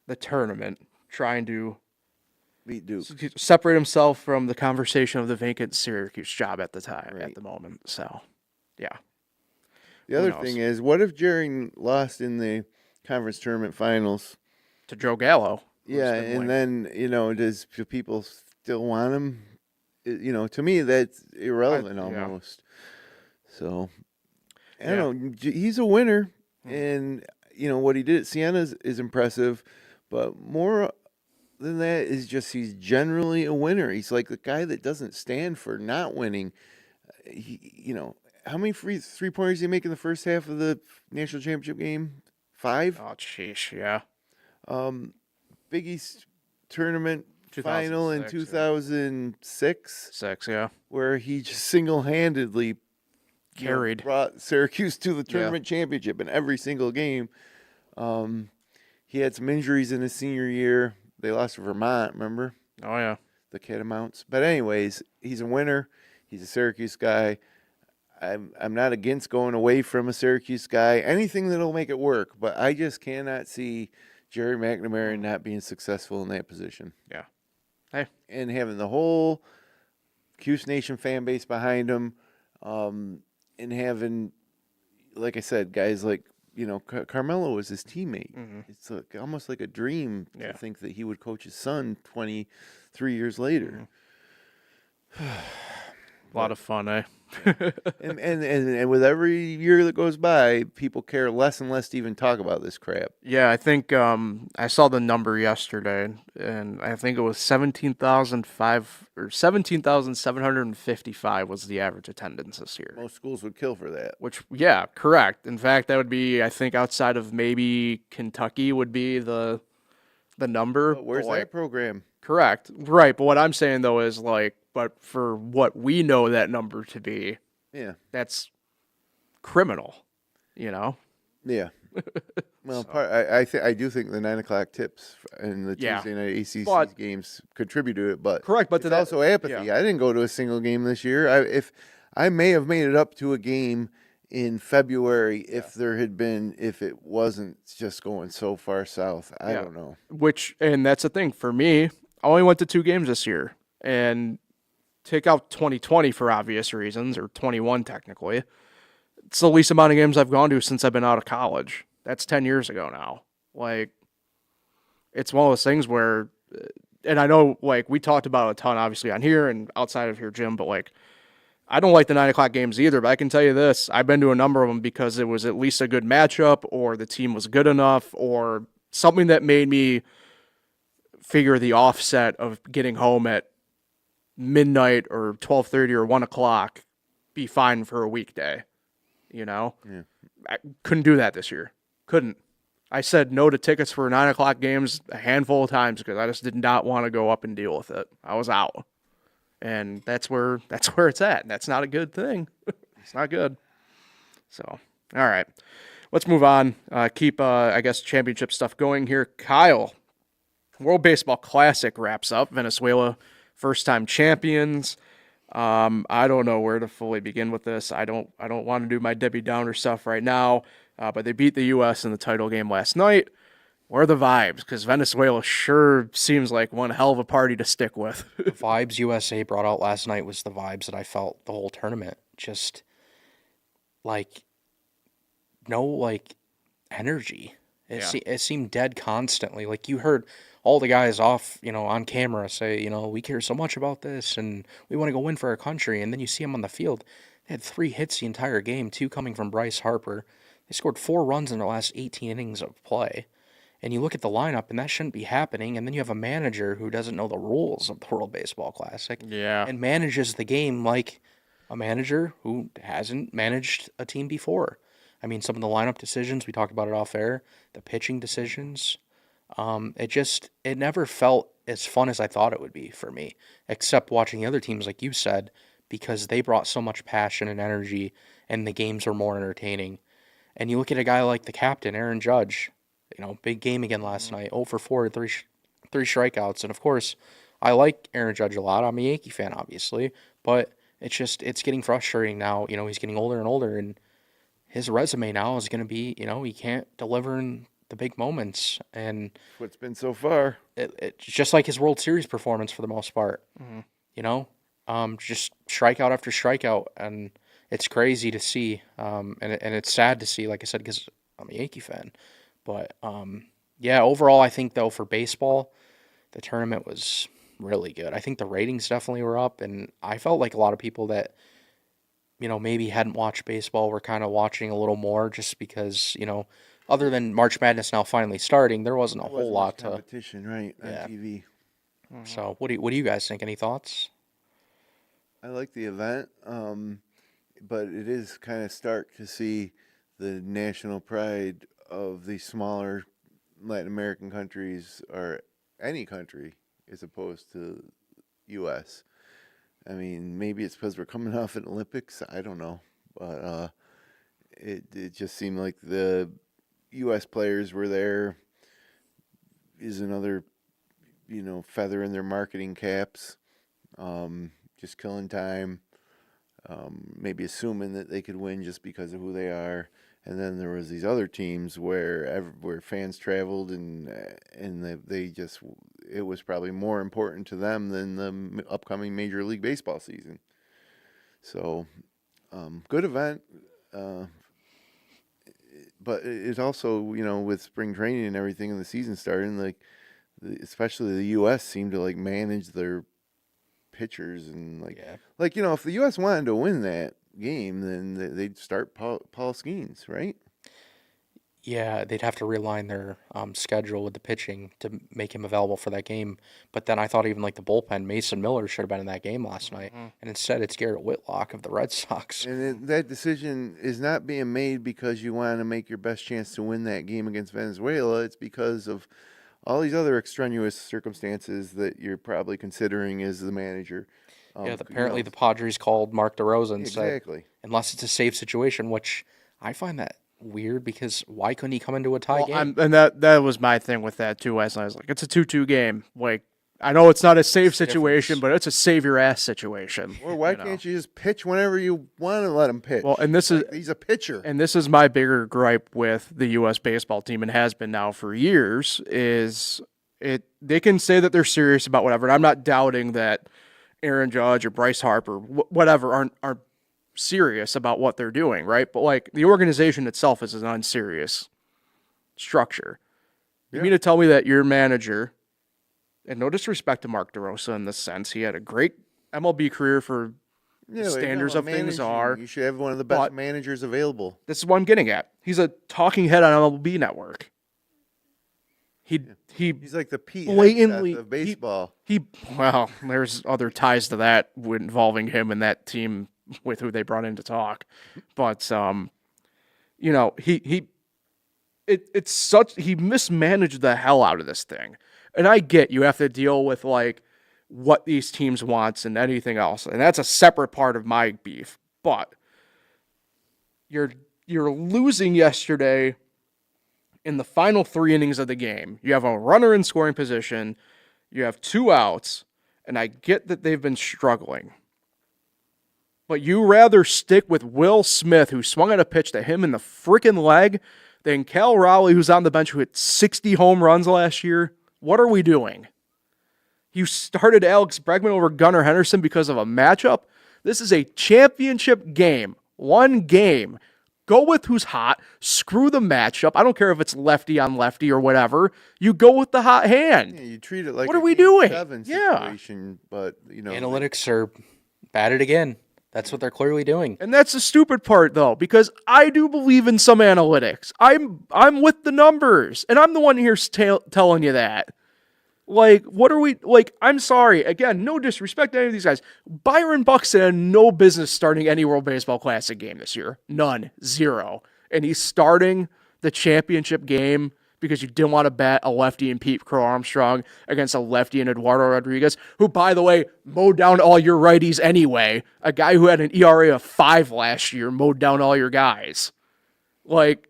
Speaker 2: the tournament, trying to
Speaker 3: Beat Duke.
Speaker 2: separate himself from the conversation of the vacant Syracuse job at the time,
Speaker 3: Right.
Speaker 2: at the moment. So, yeah.
Speaker 3: The
Speaker 2: Who
Speaker 3: other
Speaker 2: knows?
Speaker 3: thing is, what if Jerry lost in the conference tournament finals?
Speaker 2: To Joe Gallo. who's
Speaker 3: Yeah,
Speaker 2: been
Speaker 3: and
Speaker 2: linked.
Speaker 3: then, do people still want him? To me, that's irrelevant
Speaker 2: yeah.
Speaker 3: almost. So, I
Speaker 2: Yeah.
Speaker 3: don't know. He's a winner, and, what he did at Siena is impressive, but more than that is just he's generally a winner. He's like the guy that doesn't stand for not winning. How many three-pointers did he make in the first half of the national championship game? 5?
Speaker 2: Oh, sheesh, yeah.
Speaker 3: Big East tournament final in
Speaker 2: 2006,
Speaker 3: 2006,
Speaker 2: 6, yeah.
Speaker 3: where he just single-handedly
Speaker 2: Carried.
Speaker 3: brought Syracuse to the tournament championship in every single game. He had some injuries in his senior year. They lost to Vermont, remember?
Speaker 2: Oh, yeah.
Speaker 3: The Catamounts. But anyways, he's a winner. He's a Syracuse guy. I'm not against going away from a Syracuse guy. Anything that'll make it work. But I just cannot see Jerry McNamara not being successful in that position.
Speaker 2: Yeah. Hey.
Speaker 3: And having the whole Cuse Nation fan base behind him, and having, like I said, guys like, Carmelo was his teammate. It's almost like a dream
Speaker 2: Yeah.
Speaker 3: to think that he would coach his son 23 years later.
Speaker 2: A lot of fun, eh?
Speaker 3: And with every year that goes by, people care less and less to even talk about this crap.
Speaker 2: Yeah, I think I saw the number yesterday, and I think it was 17,755 was the average attendance this year.
Speaker 3: Most schools would kill for that.
Speaker 2: Which, yeah, correct. In fact, that would be, I think, outside of maybe Kentucky would be the number.
Speaker 3: But where's that program?
Speaker 2: Correct. Right. But what I'm saying, though, is but for what we know that number to be,
Speaker 3: Yeah.
Speaker 2: that's criminal,
Speaker 3: Yeah. Well,
Speaker 2: So.
Speaker 3: I do think the 9:00 tips and the
Speaker 2: Yeah.
Speaker 3: Tuesday night ACC
Speaker 2: But-
Speaker 3: games contribute to it, but
Speaker 2: Correct, but
Speaker 3: it's
Speaker 2: to that-
Speaker 3: also apathy.
Speaker 2: yeah.
Speaker 3: I didn't go to a single game this year. If I may have made it up to a game in February if it wasn't just going so far south. I
Speaker 2: Yeah.
Speaker 3: don't know.
Speaker 2: And that's the thing for me. I only went to 2 games this year, and take out 2020 for obvious reasons, or 21 technically. It's the least amount of games I've gone to since I've been out of college. That's 10 years ago now. It's one of those things where, and I know, we talked about it a ton, obviously, on here and outside of here, Jim, but, I don't like the 9:00 games either, but I can tell you this. I've been to a number of them because it was at least a good matchup, or the team was good enough, or something that made me figure the offset of getting home at midnight or 12:30 or 1 o'clock be fine for a weekday.
Speaker 3: Yeah.
Speaker 2: I couldn't do that this year. Couldn't. I said no to tickets for 9:00 games a handful of times because I just did not want to go up and deal with it. I was out. And that's where it's at. That's not a good thing. It's not good. So, all right. Let's move on. Keep, I guess, championship stuff going here. Kyle, World Baseball Classic wraps up. Venezuela, first-time champions. I don't know where to fully begin with this. I don't want to do my Debbie Downer stuff right now, but they beat the U.S. in the title game last night. Where are the vibes? Because Venezuela sure seems like one hell of a party to stick with.
Speaker 4: The vibes USA brought out last night was the vibes that I felt the whole tournament. Just no energy. It seemed dead constantly. You heard all the guys off, on camera say, we care so much about this and we want to go win for our country. And then you see them on the field. They had 3 hits the entire game, 2 coming from Bryce Harper. They scored 4 runs in their last 18 innings of play. And you look at the lineup, and that shouldn't be happening. And then you have a manager who doesn't know the rules of the World Baseball Classic.
Speaker 2: Yeah.
Speaker 4: And manages the game like a manager who hasn't managed a team before. I mean, some of the lineup decisions, we talked about it off air, the pitching decisions. It never felt as fun as I thought it would be for me, except watching the other teams, like you said, because they brought so much passion and energy, and the games were more entertaining. And you look at a guy like the captain, Aaron Judge, big game again last night, 0 for 4, three strikeouts. And of course, I like Aaron Judge a lot. I'm a Yankee fan, obviously, but it's getting frustrating now. He's getting older and older, and his resume now is going to be, he can't deliver in the big moments. And
Speaker 3: What's been so far?
Speaker 4: It's just like his World Series performance for the most part. Just strikeout after strikeout, and it's crazy to see, and it's sad to see, like I said, because I'm a Yankee fan. But, overall, I think, though, for baseball, the tournament was really good. I think the ratings definitely were up, and I felt like a lot of people that, maybe hadn't watched baseball were kind of watching a little more just because, other than March Madness now finally starting, there wasn't a whole lot to
Speaker 3: competition, right, on TV.
Speaker 4: So what do you guys think? Any thoughts?
Speaker 3: I like the event, but it is kind of stark to see the national pride of these smaller Latin American countries, or any country, as opposed to U.S. I mean, maybe it's because we're coming off an Olympics. I don't know, but it just seemed like the U.S. players were there. Is another, feather in their marketing caps. Just killing time. Maybe assuming that they could win just because of who they are. And then there was these other teams where fans traveled and it was probably more important to them than the upcoming Major League Baseball season. So, good event. But it also, with spring training and everything and the season starting, especially the U.S. seemed to manage their pitchers and if the U.S. wanted to win that game, then they'd start Paul Skeens, right?
Speaker 4: Yeah, they'd have to realign their schedule with the pitching to make him available for that game. But then I thought even the bullpen, Mason Miller should have been in that game last night, and instead it's Garrett Whitlock of the Red Sox.
Speaker 3: And that decision is not being made because you want to make your best chance to win that game against Venezuela. It's because of all these other extraneous circumstances that you're probably considering as the manager.
Speaker 4: Apparently the Padres called Mark DeRosa and said,
Speaker 3: exactly,
Speaker 4: unless it's a safe situation, which I find that weird because why couldn't he come into a tie game?
Speaker 2: And that was my thing with that too. Last night I was like, it's a 2-2 game. I know it's not a safe situation, but it's a save your ass situation.
Speaker 3: Or why can't you just pitch whenever you want to let him pitch?
Speaker 2: Well, and
Speaker 3: he's a pitcher.
Speaker 2: And this is my bigger gripe with the U.S. baseball team, and has been now for years, is they can say that they're serious about whatever, and I'm not doubting that Aaron Judge or Bryce Harper, whatever, aren't serious about what they're doing, right? But the organization itself is an unserious structure. You mean to tell me that your manager, and no disrespect to Mark DeRosa in this sense, he had a great MLB career for the standards of things are.
Speaker 3: You should have one of the best managers available.
Speaker 2: This is what I'm getting at. He's a talking head on MLB Network.
Speaker 3: He's like the Pete
Speaker 2: blatantly
Speaker 3: of baseball.
Speaker 2: Well, there's other ties to that involving him and that team with who they brought in to talk, but he mismanaged the hell out of this thing, and I get you have to deal with what these teams wants and anything else, and that's a separate part of my beef. But you're losing yesterday. In the final 3 innings of the game, you have a runner in scoring position, you have 2 outs, and I get that they've been struggling. But you rather stick with Will Smith, who swung at a pitch to him in the freaking leg, than Cal Raleigh, who's on the bench, who hit 60 home runs last year? What are we doing? You started Alex Bregman over Gunnar Henderson because of a matchup? This is a championship game. One game. Go with who's hot. Screw the matchup. I don't care if it's lefty on lefty or whatever. You go with the hot hand.
Speaker 3: Yeah, you treat it like
Speaker 2: what are we doing?
Speaker 3: Situation, but
Speaker 4: analytics are batted again. That's what they're clearly doing.
Speaker 2: And that's the stupid part, though, because I do believe in some analytics. I'm with the numbers, and I'm the one here telling you that. What are we, I'm sorry, again, no disrespect to any of these guys. Byron Buxton had no business starting any World Baseball Classic game this year. None. Zero. And he's starting the championship game because you didn't want to bet a lefty in Pete Crow Armstrong against a lefty in Eduardo Rodriguez, who, by the way, mowed down all your righties anyway. A guy who had an ERA of 5 last year mowed down all your guys. Like,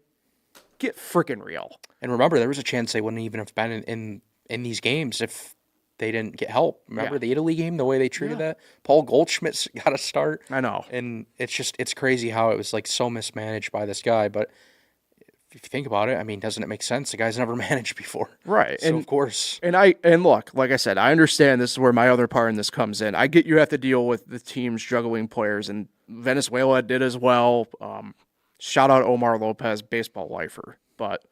Speaker 2: get freaking real.
Speaker 4: And remember, there was a chance they wouldn't even have been in these games if they didn't get help. Remember the Italy game, the way they treated that? Paul Goldschmidt got a start.
Speaker 2: I know.
Speaker 4: And it's crazy how it was like so mismanaged by this guy. But if you think about it, I mean, doesn't it make sense? The guy's never managed before.
Speaker 2: Right.
Speaker 4: So, of course.
Speaker 2: And look, like I said, I understand this is where my other part in this comes in. I get you have to deal with the teams juggling players, and Venezuela did as well. Shout out Omar Lopez, baseball lifer. But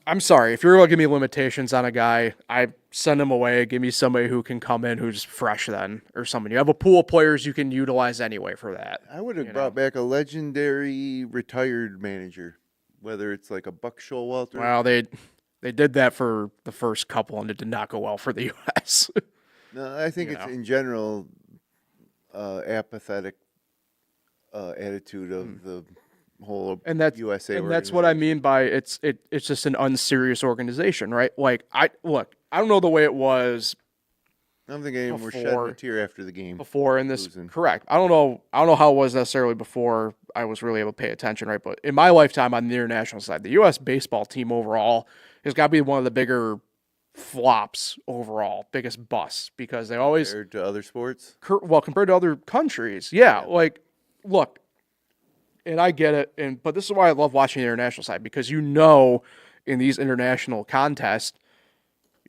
Speaker 2: I'm sorry, if you're going to give me limitations on a guy, I send him away. Give me somebody who can come in who's fresh then, or someone. You have a pool of players you can utilize anyway for that.
Speaker 3: I would have brought back a legendary retired manager, whether it's like a Buck Showalter.
Speaker 2: Well, they did that for the first couple, and it did not go well for the U.S.
Speaker 3: No, I think it's in general apathetic attitude of the whole USA
Speaker 2: and that's what I mean by it's just an unserious organization, right? Like I don't know the way it was
Speaker 3: I don't think anyone were shedding a tear after the game.
Speaker 2: Before in this correct. I don't know how it was necessarily before I was really able to pay attention, right? But in my lifetime on the international side, the US baseball team overall has got to be one of the bigger flops overall, biggest busts, because they always
Speaker 3: compared to other sports.
Speaker 2: Compared to other countries, yeah. Like, look, and I get it, but this is why I love watching the international side, because in these international contests,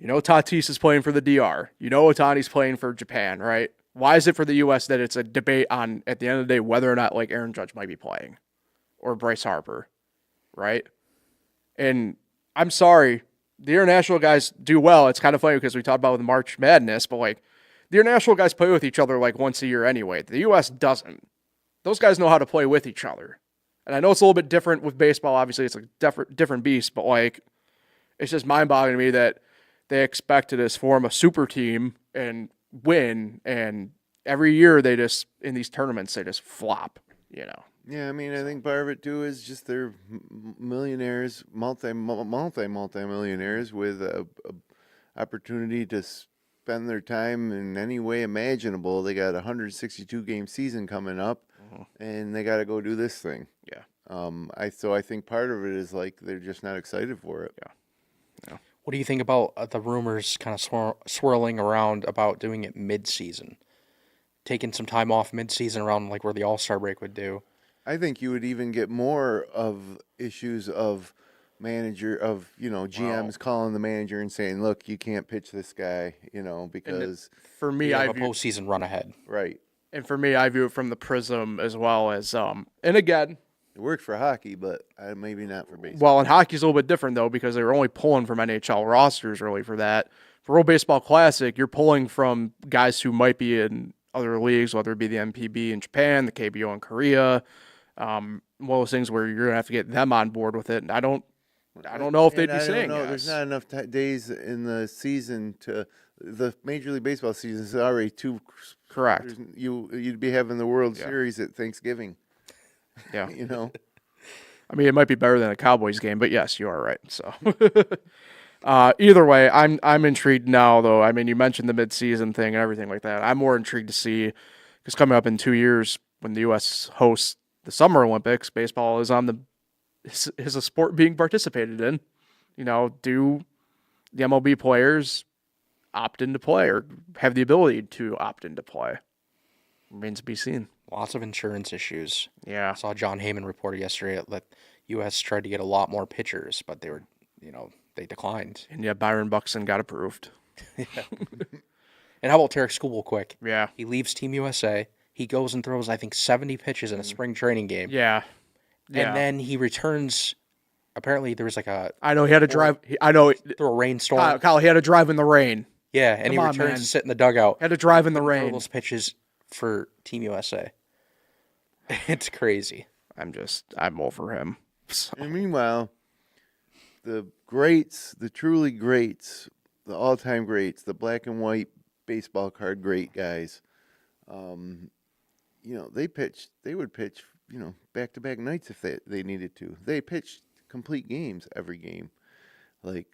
Speaker 2: Tatis is playing for the DR. Otani's playing for Japan, right? Why is it for the U.S. that it's a debate on, at the end of the day, whether or not like Aaron Judge might be playing or Bryce Harper, right? And I'm sorry, the international guys do well. It's kind of funny because we talked about with March Madness, but like the international guys play with each other like once a year anyway. The U.S. doesn't. Those guys know how to play with each other. And I know it's a little bit different with baseball. Obviously, it's a different beast, but like, it's just mind-boggling to me that they expect to just form a super team and win, and every year they just, in these tournaments, they just flop,
Speaker 3: Yeah, I mean, I think part of it too is just they're millionaires, multi-millionaires with a opportunity to spend their time in any way imaginable. They got a 162 game season coming up, and they got to go do this thing.
Speaker 2: Yeah.
Speaker 3: I think part of it is like they're just not excited for it.
Speaker 2: Yeah.
Speaker 4: What do you think about the rumors kind of swirling around about doing it mid-season? Taking some time off mid-season around like where the All-Star break would do.
Speaker 3: I think you would even get more of issues of GMs calling the manager and saying, look, you can't pitch this guy, because
Speaker 2: for me,
Speaker 4: I have a postseason run ahead.
Speaker 3: Right.
Speaker 2: And for me, I view it from the prism as well as, and again,
Speaker 3: it worked for hockey, but maybe not for baseball.
Speaker 2: Well, and hockey's a little bit different, though, because they were only pulling from NHL rosters, really, for that. For World Baseball Classic, you're pulling from guys who might be in other leagues, whether it be the MPB in Japan, the KBO in Korea, one of those things where you're going to have to get them on board with it. And I don't know if they'd be saying yes.
Speaker 3: There's not enough days in the season the Major League Baseball season is already too
Speaker 2: correct.
Speaker 3: You'd be having the World Series at Thanksgiving.
Speaker 2: Yeah.
Speaker 3: I
Speaker 2: mean, it might be better than a Cowboys game, but yes, you are right. So either way, I'm intrigued now, though. I mean, you mentioned the midseason thing and everything like that. I'm more intrigued to see, because coming up in 2 years when the U.S. hosts the Summer Olympics, baseball is is a sport being participated in. Do the MLB players opt in to play or have the ability to opt in to play? Remains to be seen.
Speaker 4: Lots of insurance issues.
Speaker 2: Yeah.
Speaker 4: I saw John Heyman reported yesterday that U.S. tried to get a lot more pitchers, but they were, they declined.
Speaker 2: And yeah, Byron Buxton got approved.
Speaker 4: And how about Tarek Skubal quick?
Speaker 2: Yeah.
Speaker 4: He leaves Team USA. He goes and throws, I think, 70 pitches in a spring training game.
Speaker 2: Yeah.
Speaker 4: And then he returns. Apparently, there was like
Speaker 2: I know he had to drive. I know.
Speaker 4: Through a rainstorm.
Speaker 2: Kyle, he had to drive in the rain.
Speaker 4: Yeah, and he returns to sit in the dugout.
Speaker 2: Had to drive in the rain.
Speaker 4: Those pitches for Team USA. It's crazy.
Speaker 2: I'm over him. So.
Speaker 3: And meanwhile, the greats, the truly greats, the all-time greats, the black and white baseball card great guys, they would pitch, back-to-back nights if they needed to. They pitched complete games every game. Like,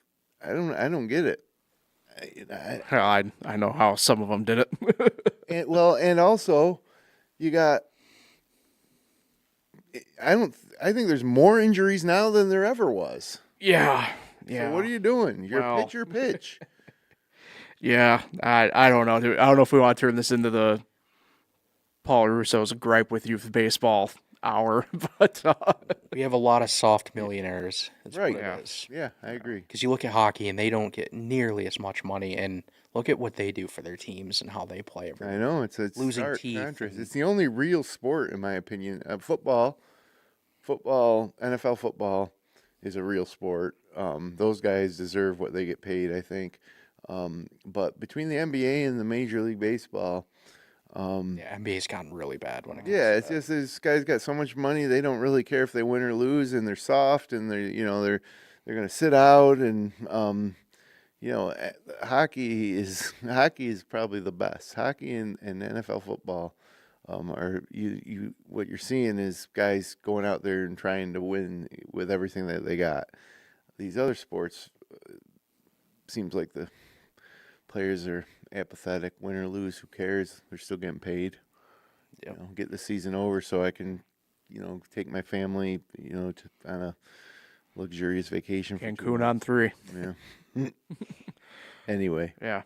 Speaker 3: I don't get it.
Speaker 2: I know how some of them did it.
Speaker 3: And also you got. I think there's more injuries now than there ever was.
Speaker 2: Yeah.
Speaker 3: So what are you doing? Your
Speaker 2: Well,
Speaker 3: pitcher pitch.
Speaker 2: Yeah, I don't know. I don't know if we want to turn this into the Paul Russo's gripe with youth baseball hour, but
Speaker 4: We have a lot of soft millionaires. That's
Speaker 3: Right.
Speaker 4: what
Speaker 2: Yeah.
Speaker 4: it is.
Speaker 3: Yeah, I agree.
Speaker 4: Because you look at hockey and they don't get nearly as much money, and look at what they do for their teams and how they play every
Speaker 3: I know it's
Speaker 4: Losing
Speaker 3: stark
Speaker 4: teeth
Speaker 3: contrast.
Speaker 4: and-
Speaker 3: It's the only real sport, in my opinion. Football, NFL football is a real sport. Those guys deserve what they get paid, I think. But between the NBA and the Major League Baseball,
Speaker 4: Yeah, NBA's gotten really bad when it comes
Speaker 3: yeah,
Speaker 4: to
Speaker 3: it's
Speaker 4: that.
Speaker 3: just these guys got so much money they don't really care if they win or lose, and they're soft, and they're gonna sit out, and hockey is probably the best. Hockey and NFL football are what you're seeing is guys going out there and trying to win with everything that they got. These other sports seems like the players are apathetic. Win or lose, who cares? They're still getting paid.
Speaker 4: Yep.
Speaker 3: Get the season over so I can, take my family, on a luxurious vacation. For 2
Speaker 2: Cancun
Speaker 3: months.
Speaker 2: on 3.
Speaker 3: Yeah. Anyway,
Speaker 2: Yeah.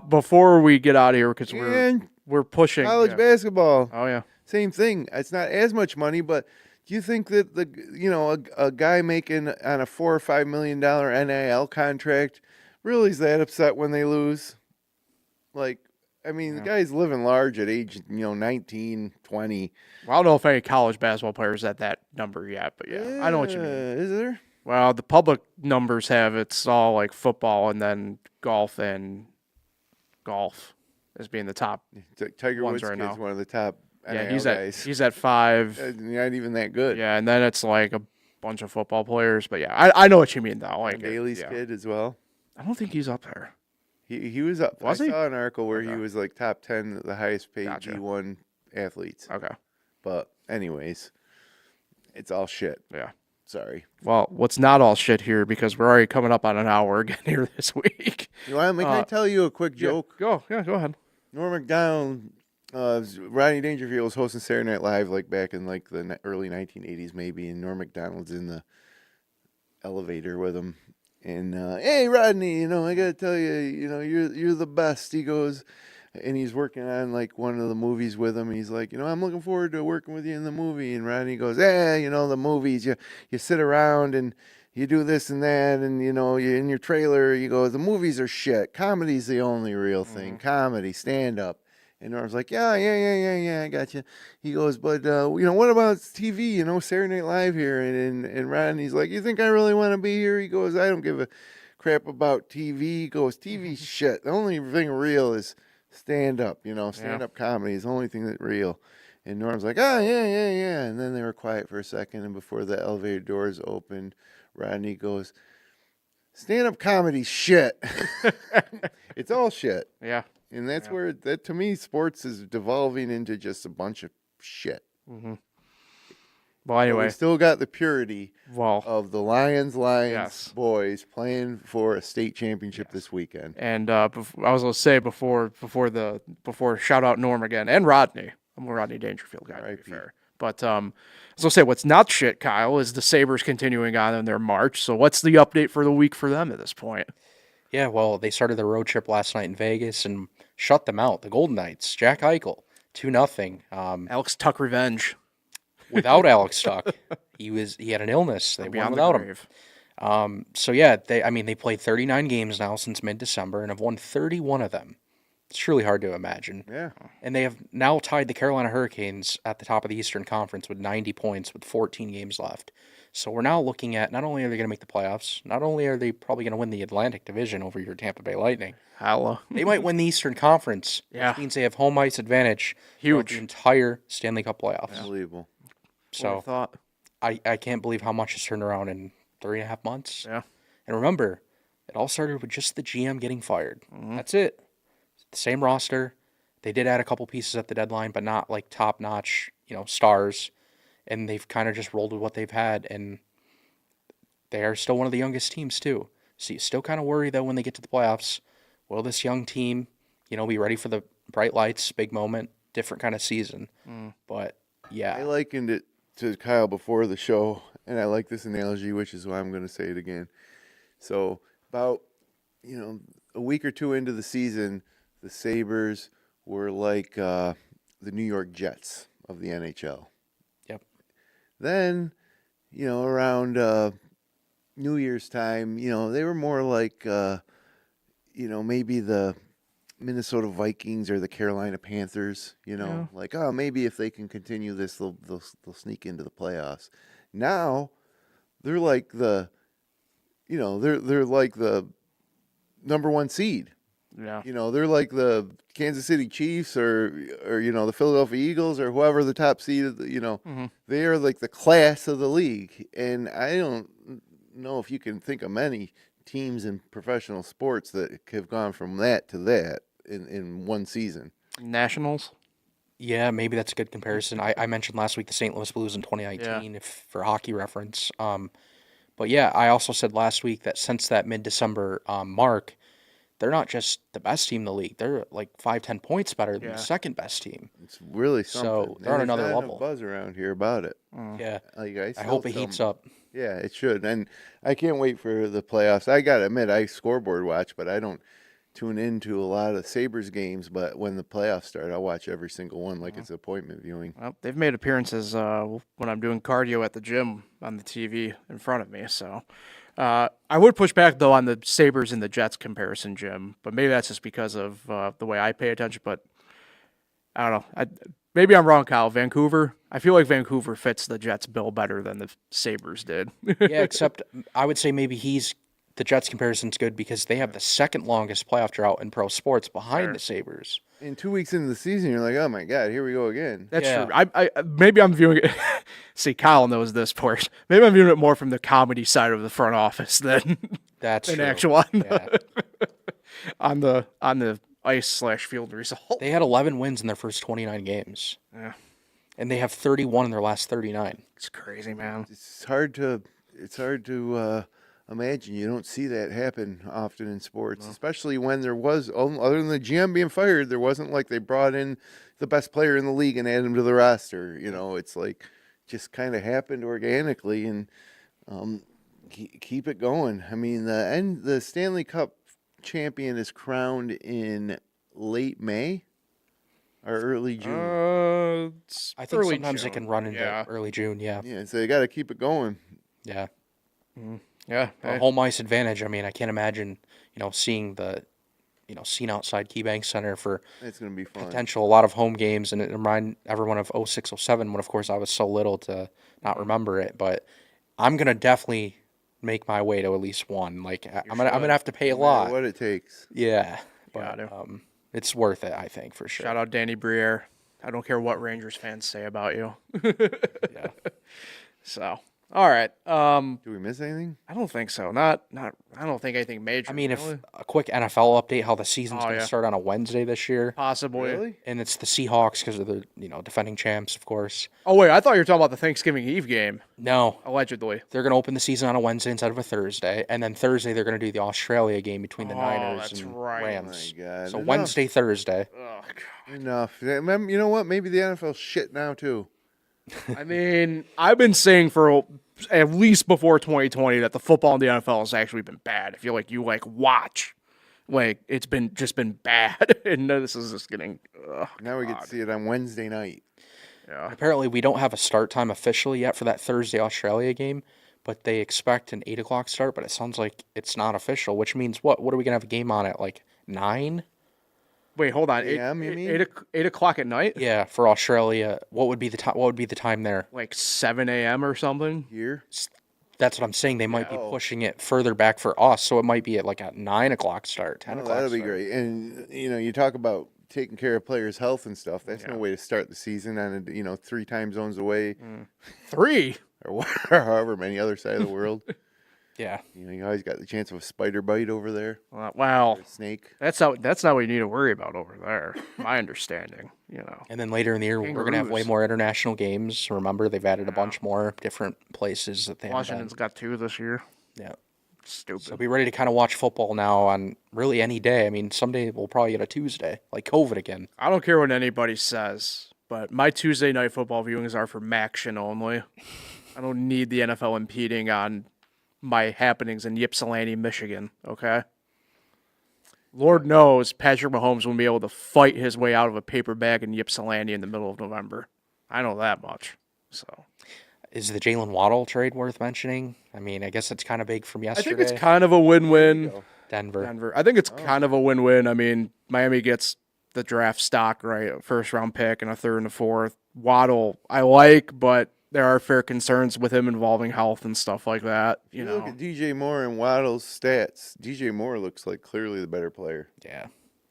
Speaker 2: Before we get out of here, because
Speaker 3: and
Speaker 2: we're pushing
Speaker 3: college
Speaker 2: yeah.
Speaker 3: basketball,
Speaker 2: Oh yeah.
Speaker 3: same thing. It's not as much money, but do you think that a guy making on a $4 or $5 million NIL contract really is that upset when they lose? Like, I mean, the guy's living large at age 19, 20.
Speaker 2: Well, I don't know if any college basketball players at that number yet, but yeah, I know what you mean.
Speaker 3: Is there?
Speaker 2: Well, the public numbers have it's all like football and then golf as being the top.
Speaker 3: Tiger
Speaker 2: Ones
Speaker 3: Woods
Speaker 2: right
Speaker 3: is
Speaker 2: now.
Speaker 3: one of the top
Speaker 2: Yeah,
Speaker 3: NIL
Speaker 2: he's
Speaker 3: guys.
Speaker 2: he's at 5.
Speaker 3: Not even that good.
Speaker 2: Yeah, and then it's like a bunch of football players, but yeah, I know what you mean though. Like
Speaker 3: Bailey's
Speaker 2: yeah.
Speaker 3: kid as well.
Speaker 2: I don't think he's up there.
Speaker 3: He was up.
Speaker 2: Was
Speaker 3: I
Speaker 2: he?
Speaker 3: saw an article where he
Speaker 2: Okay.
Speaker 3: was like top 10, the highest paid
Speaker 2: Gotcha.
Speaker 3: G1 athletes.
Speaker 2: Okay.
Speaker 3: But anyways, it's all shit.
Speaker 2: Yeah.
Speaker 3: Sorry.
Speaker 2: Well, what's not all shit here because we're already coming up on an hour again here this week.
Speaker 3: Can I tell you a quick joke?
Speaker 2: Go ahead.
Speaker 3: Norm Macdonald, Rodney Dangerfield was hosting Saturday Night Live like back in like the early 1980s maybe, and Norm Macdonald's in the elevator with him. And hey Rodney, I gotta tell you, you're the best. He goes, and he's working on like one of the movies with him. He's like, I'm looking forward to working with you in the movie. And Rodney goes, the movies, you sit around and you do this and that, and you're in your trailer. You go, the movies are shit. Comedy's the only real thing. Comedy, stand up. And Norm's like, yeah, I got you. He goes, but what about TV? Saturday Night Live here. And Rodney's like, you think I really want to be here? He goes, I don't give a crap about TV. He goes, TV's shit. The only thing real is stand up. Stand up comedy is the only thing that's real. And Norm's like, yeah. And then they were quiet for a second, and before the elevator doors opened, Rodney goes, stand up comedy's shit. It's all shit.
Speaker 2: Yeah.
Speaker 3: And that's where, that to me, sports is devolving into just a bunch of shit.
Speaker 2: Well,
Speaker 3: But
Speaker 2: anyway.
Speaker 3: we still got the purity
Speaker 2: Well,
Speaker 3: of the Lyons
Speaker 2: Yes.
Speaker 3: boys playing for a state championship this weekend.
Speaker 2: and I was gonna say before shout out Norm again and Rodney. I'm a Rodney Dangerfield guy to be
Speaker 3: R.I.P.
Speaker 2: fair. But I was gonna say what's not shit, Kyle, is the Sabres continuing on in their march. So what's the update for the week for them at this point?
Speaker 4: Yeah, well, they started their road trip last night in Vegas and shut them out. The Golden Knights, Jack Eichel, 2-0.
Speaker 2: Alex Tuck revenge.
Speaker 4: Without Alex Tuck, he had an illness. They won
Speaker 2: Beyond
Speaker 4: without
Speaker 2: the
Speaker 4: him.
Speaker 2: grave.
Speaker 4: So yeah, they played 39 games now since mid-December and have won 31 of them. It's truly hard to imagine.
Speaker 3: Yeah.
Speaker 4: And they have now tied the Carolina Hurricanes at the top of the Eastern Conference with 90 points with 14 games left. So we're now looking at not only are they going to make the playoffs, not only are they probably going to win the Atlantic Division over your Tampa Bay Lightning,
Speaker 2: Hello.
Speaker 4: they might win the Eastern Conference,
Speaker 2: Yeah.
Speaker 4: which means they have home ice advantage throughout
Speaker 2: Huge.
Speaker 4: the entire Stanley Cup playoffs.
Speaker 3: Unbelievable.
Speaker 4: So
Speaker 2: thought.
Speaker 4: I can't believe how much has turned around in 3.5 months.
Speaker 2: Yeah.
Speaker 4: And remember, it all started with just the GM getting fired. That's it. The same roster. They did add a couple pieces at the deadline, but not like top-notch, stars. And they've kind of just rolled with what they've had. And they are still one of the youngest teams too. So you still kind of worry though when they get to the playoffs, will this young team, be ready for the bright lights, big moment, different kind of season. But yeah,
Speaker 3: I likened it to Kyle before the show, and I like this analogy, which is why I'm going to say it again. So about, a week or two into the season, the Sabres were like the New York Jets of the NHL.
Speaker 4: Yep.
Speaker 3: Then, around New Year's time, they were more like, maybe the Minnesota Vikings or the Carolina Panthers, like, oh, maybe if they can continue this, they'll sneak into the playoffs. Now, they're like they're like the number one seed.
Speaker 2: Yeah.
Speaker 3: They're like the Kansas City Chiefs or the Philadelphia Eagles or whoever the top seed of the, they are like the class of the league. And I don't know if you can think of many teams in professional sports that have gone from that to that in one season.
Speaker 2: Nationals?
Speaker 4: yeah, maybe that's a good comparison. I mentioned last week the St. Louis Blues in 2019, if for hockey reference. But yeah, I also said last week that since that mid-December mark, they're not just the best team in the league. They're like 5-10 points better than the second best team.
Speaker 3: It's really something.
Speaker 4: So they're on
Speaker 3: And
Speaker 4: another
Speaker 3: there's not
Speaker 4: level.
Speaker 3: enough buzz around here about it.
Speaker 4: Yeah,
Speaker 3: Like
Speaker 4: I hope it heats up.
Speaker 3: Yeah, it should. And I can't wait for the playoffs. I got to admit, I scoreboard watch, but I don't tune into a lot of Sabres games. But when the playoffs start, I'll watch every single one like it's appointment viewing.
Speaker 2: Well, they've made appearances when I'm doing cardio at the gym on the TV in front of me. So I would push back, though, on the Sabres and the Jets comparison, Jim. But maybe that's just because of the way I pay attention. But I don't know. Maybe I'm wrong, Kyle. Vancouver. I feel like Vancouver fits the Jets bill better than the Sabres did.
Speaker 4: Yeah, except I would say maybe the Jets comparison's good because they have the second longest playoff drought in pro sports behind the Sabres.
Speaker 3: In 2 weeks into the season, you're like, oh my God, here we go again.
Speaker 2: That's
Speaker 4: Yeah.
Speaker 2: true. I maybe I'm viewing it. See, Kyle knows this part. Maybe I'm viewing it more from the comedy side of the front office than
Speaker 4: That's
Speaker 2: an
Speaker 4: true.
Speaker 2: actual
Speaker 4: Yeah.
Speaker 2: on the ice/field result.
Speaker 4: They had 11 wins in their first 29 games.
Speaker 2: Yeah.
Speaker 4: And they have 31 in their last 39.
Speaker 2: It's crazy, man.
Speaker 3: It's hard to imagine. You don't see that happen often in sports, especially when there was, other than the GM being fired, there wasn't like they brought in the best player in the league and added him to the roster. It's like just kind of happened organically, and keep it going. I mean, the Stanley Cup champion is crowned in late May or early June.
Speaker 4: I think
Speaker 2: early
Speaker 4: sometimes
Speaker 2: June.
Speaker 4: it can run into
Speaker 2: Yeah.
Speaker 4: early June, yeah.
Speaker 3: Yeah, so they got to keep it going.
Speaker 4: Yeah.
Speaker 2: Yeah.
Speaker 4: A home ice advantage. I mean, I can't imagine, seeing scene outside KeyBank Center for
Speaker 3: It's going to be fun.
Speaker 4: potential a lot of home games, and it remind everyone of 06, 07 when, of course, I was so little to not remember it. But I'm gonna definitely make my way to at least one. Like I'm gonna have to pay a
Speaker 3: No matter
Speaker 4: lot.
Speaker 3: what it takes.
Speaker 4: Yeah, but
Speaker 2: Gotta.
Speaker 4: it's worth it, I think, for sure.
Speaker 2: Shout out Danny Briere. I don't care what Rangers fans say about you.
Speaker 4: Yeah.
Speaker 2: So, all right.
Speaker 3: Do we miss anything?
Speaker 2: I don't think so. Not. I don't think anything major.
Speaker 4: I mean, if
Speaker 2: really.
Speaker 4: a quick NFL update, how the season's
Speaker 2: Oh,
Speaker 4: gonna
Speaker 2: yeah.
Speaker 4: start on a Wednesday this year,
Speaker 2: Possibly.
Speaker 3: Really?
Speaker 4: and it's the Seahawks because of the defending champs, of course.
Speaker 2: Oh wait, I thought you were talking about the Thanksgiving Eve game.
Speaker 4: No,
Speaker 2: Allegedly.
Speaker 4: they're going to open the season on a Wednesday instead of a Thursday, and then Thursday they're going to do the Australia game between the Niners
Speaker 2: that's
Speaker 4: and
Speaker 2: right.
Speaker 4: Rams.
Speaker 3: Oh my God.
Speaker 4: So
Speaker 3: Enough.
Speaker 4: Wednesday, Thursday.
Speaker 2: Oh, God.
Speaker 3: Enough. You know what? Maybe the NFL shit now too.
Speaker 2: I mean, I've been saying for at least before 2020 that the football in the NFL has actually been bad. I feel like you watch, it's been bad, and this is just getting.
Speaker 3: Now we get to see it on Wednesday night.
Speaker 2: Yeah.
Speaker 4: Apparently, we don't have a start time officially yet for that Thursday Australia game, but they expect an 8 o'clock start. But it sounds like it's not official, which means what? What are we gonna have a game on at 9?
Speaker 2: Wait, hold on.
Speaker 3: AM, you mean?
Speaker 2: 8 o'clock at night?
Speaker 4: Yeah, for Australia. What would be the time? What would be the time there?
Speaker 2: Like 7 a.m. or something?
Speaker 3: Here.
Speaker 4: That's what I'm saying. They might be
Speaker 3: Oh.
Speaker 4: pushing it further back for us, so it might be at a 9 o'clock start, 10
Speaker 3: Oh,
Speaker 4: o'clock.
Speaker 3: that'll be
Speaker 4: start.
Speaker 3: great. And you talk about taking care of players' health and stuff. That's no way to start the season on 3 time zones away,
Speaker 2: 3?
Speaker 3: or however many other side of the world.
Speaker 4: Yeah.
Speaker 3: You always got the chance of a spider bite over there,
Speaker 2: Well,
Speaker 3: or a snake.
Speaker 2: that's not what you need to worry about over there. My understanding,
Speaker 4: And then later in the year, we're going to have way
Speaker 2: Kangaroos.
Speaker 4: more international games. Remember, they've added a bunch more different places that they haven't
Speaker 2: Washington's got 2 this year.
Speaker 4: Yeah.
Speaker 2: Stupid.
Speaker 4: So be ready to kind of watch football now on really any day. I mean, someday we'll probably get a Tuesday, like COVID again.
Speaker 2: I don't care what anybody says, but my Tuesday night football viewings are for action only. I don't need the NFL impeding on my happenings in Ypsilanti, Michigan, okay? Lord knows Patrick Mahomes won't be able to fight his way out of a paper bag in Ypsilanti in the middle of November. I know that much. So
Speaker 4: Is the Jalen Waddle trade worth mentioning? I mean, I guess it's kind of big from
Speaker 2: I
Speaker 4: yesterday.
Speaker 2: think it's kind of a win-win.
Speaker 4: Denver.
Speaker 2: I think it's kind of a win-win. I mean, Miami gets the draft stock, right? A first-round pick and a third and a fourth. Waddle, I like, but there are fair concerns with him involving health and stuff like that. You know,
Speaker 3: look at DJ Moore and Waddle's stats. DJ Moore looks like clearly the better player.
Speaker 4: Yeah.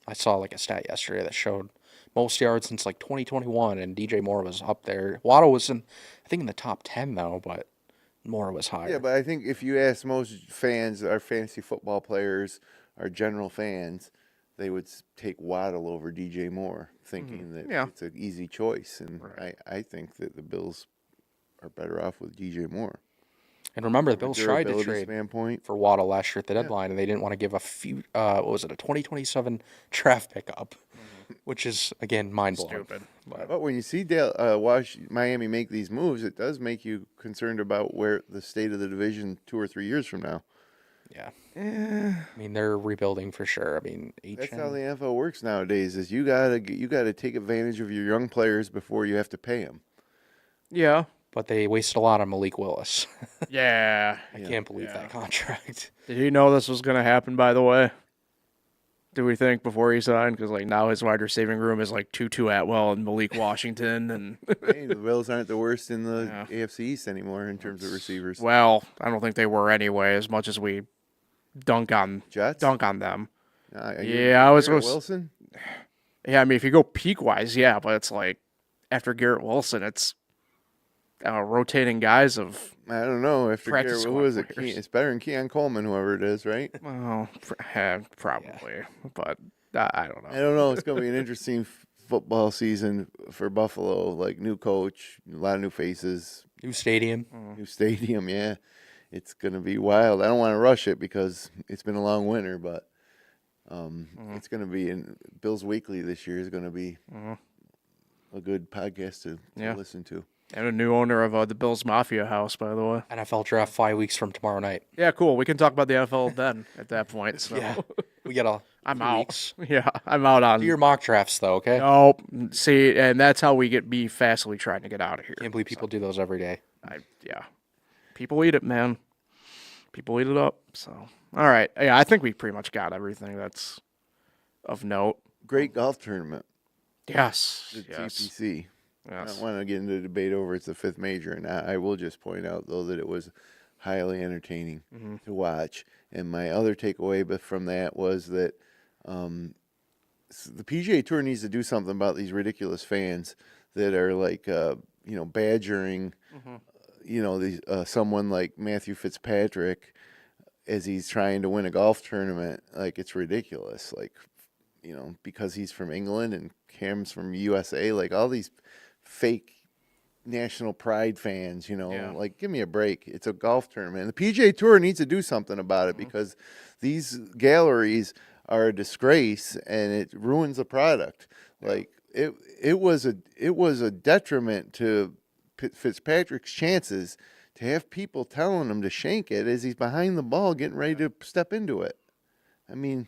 Speaker 4: I saw like a stat yesterday that showed most yards since like 2021, and DJ Moore was up there. Waddle was I think in the top 10 though, but Moore was higher.
Speaker 3: Yeah, but I think if you ask most fans, our fantasy football players, our general fans, they would take Waddle over DJ Moore, thinking that it's an easy choice. And I think that the Bills are better off with DJ Moore.
Speaker 4: And remember, the Bills tried to trade
Speaker 3: standpoint.
Speaker 4: for Waddle last year at the deadline, and they didn't want to give a a 2027 draft pick up, which is, again, mind-blowing.
Speaker 2: stupid.
Speaker 3: But when you see Miami make these moves, it does make you concerned about where the state of the division 2 or 3 years from now.
Speaker 4: Yeah. I mean, they're rebuilding for sure. I mean,
Speaker 3: That's how the NFL works nowadays. Is you gotta take advantage of your young players before you have to pay them.
Speaker 2: Yeah.
Speaker 4: But they wasted a lot on Malik Willis.
Speaker 2: Yeah.
Speaker 4: I can't believe that contract.
Speaker 2: Did he know this was going to happen, by the way? Do we think before he signed? Because like now his wide receiving room is like Tutu Atwell and Malik Washington. And
Speaker 3: Hey, the Bills aren't the worst in the AFC East anymore in terms of receivers.
Speaker 2: well, I don't think they were anyway, as much as we dunk on
Speaker 3: Jets?
Speaker 2: them.
Speaker 3: Yeah,
Speaker 2: I was
Speaker 3: Garrett
Speaker 2: supposed.
Speaker 3: Wilson?
Speaker 2: Yeah, I mean, if you go peak-wise, yeah, but it's like after Garrett Wilson, it's rotating guys of.
Speaker 3: I don't know. After
Speaker 2: Practice
Speaker 3: Garrett, who is
Speaker 2: squad
Speaker 3: it?
Speaker 2: players.
Speaker 3: It's better than Keon Coleman, whoever it is, right?
Speaker 2: Well, probably, but I don't know.
Speaker 3: I don't know. It's going to be an interesting football season for Buffalo. Like new coach, a lot of new faces,
Speaker 4: New stadium.
Speaker 3: new stadium. Yeah, it's going to be wild. I don't want to rush it because it's been a long winter, but it's going to be in Bills Weekly this year is going to be a good podcast to listen to.
Speaker 2: And a new owner of the Bills Mafia House, by the way.
Speaker 4: NFL draft 5 weeks from tomorrow night.
Speaker 2: Yeah, cool. We can talk about the NFL then at that point. So.
Speaker 4: Yeah. We got
Speaker 2: I'm
Speaker 4: few
Speaker 2: out.
Speaker 4: weeks.
Speaker 2: Yeah, I'm out on.
Speaker 4: Do your mock drafts, though, okay?
Speaker 2: Nope. See, and that's how we be fastly trying to get out of here.
Speaker 4: Can't believe people do those every day.
Speaker 2: People eat it, man. People eat it up. So, all right. Yeah, I think we pretty much got everything that's of note.
Speaker 3: Great golf tournament.
Speaker 2: Yes.
Speaker 3: The
Speaker 2: Yes.
Speaker 3: TPC. I
Speaker 2: Yes.
Speaker 3: don't want to get into the debate over it's the fifth major, and I will just point out though that it was highly entertaining to watch. And my other takeaway from that was that the PGA Tour needs to do something about these ridiculous fans that are like badgering these someone like Matthew Fitzpatrick as he's trying to win a golf tournament. Like it's ridiculous. Like because he's from England and Cam's from USA. Like all these fake national pride fans, like give me a break. It's a golf tournament. And the PGA Tour needs to do something about it because these galleries are a disgrace and it ruins the product. Like it was a detriment to Fitzpatrick's chances to have people telling him to shank it as he's behind the ball getting ready to step into it. I mean,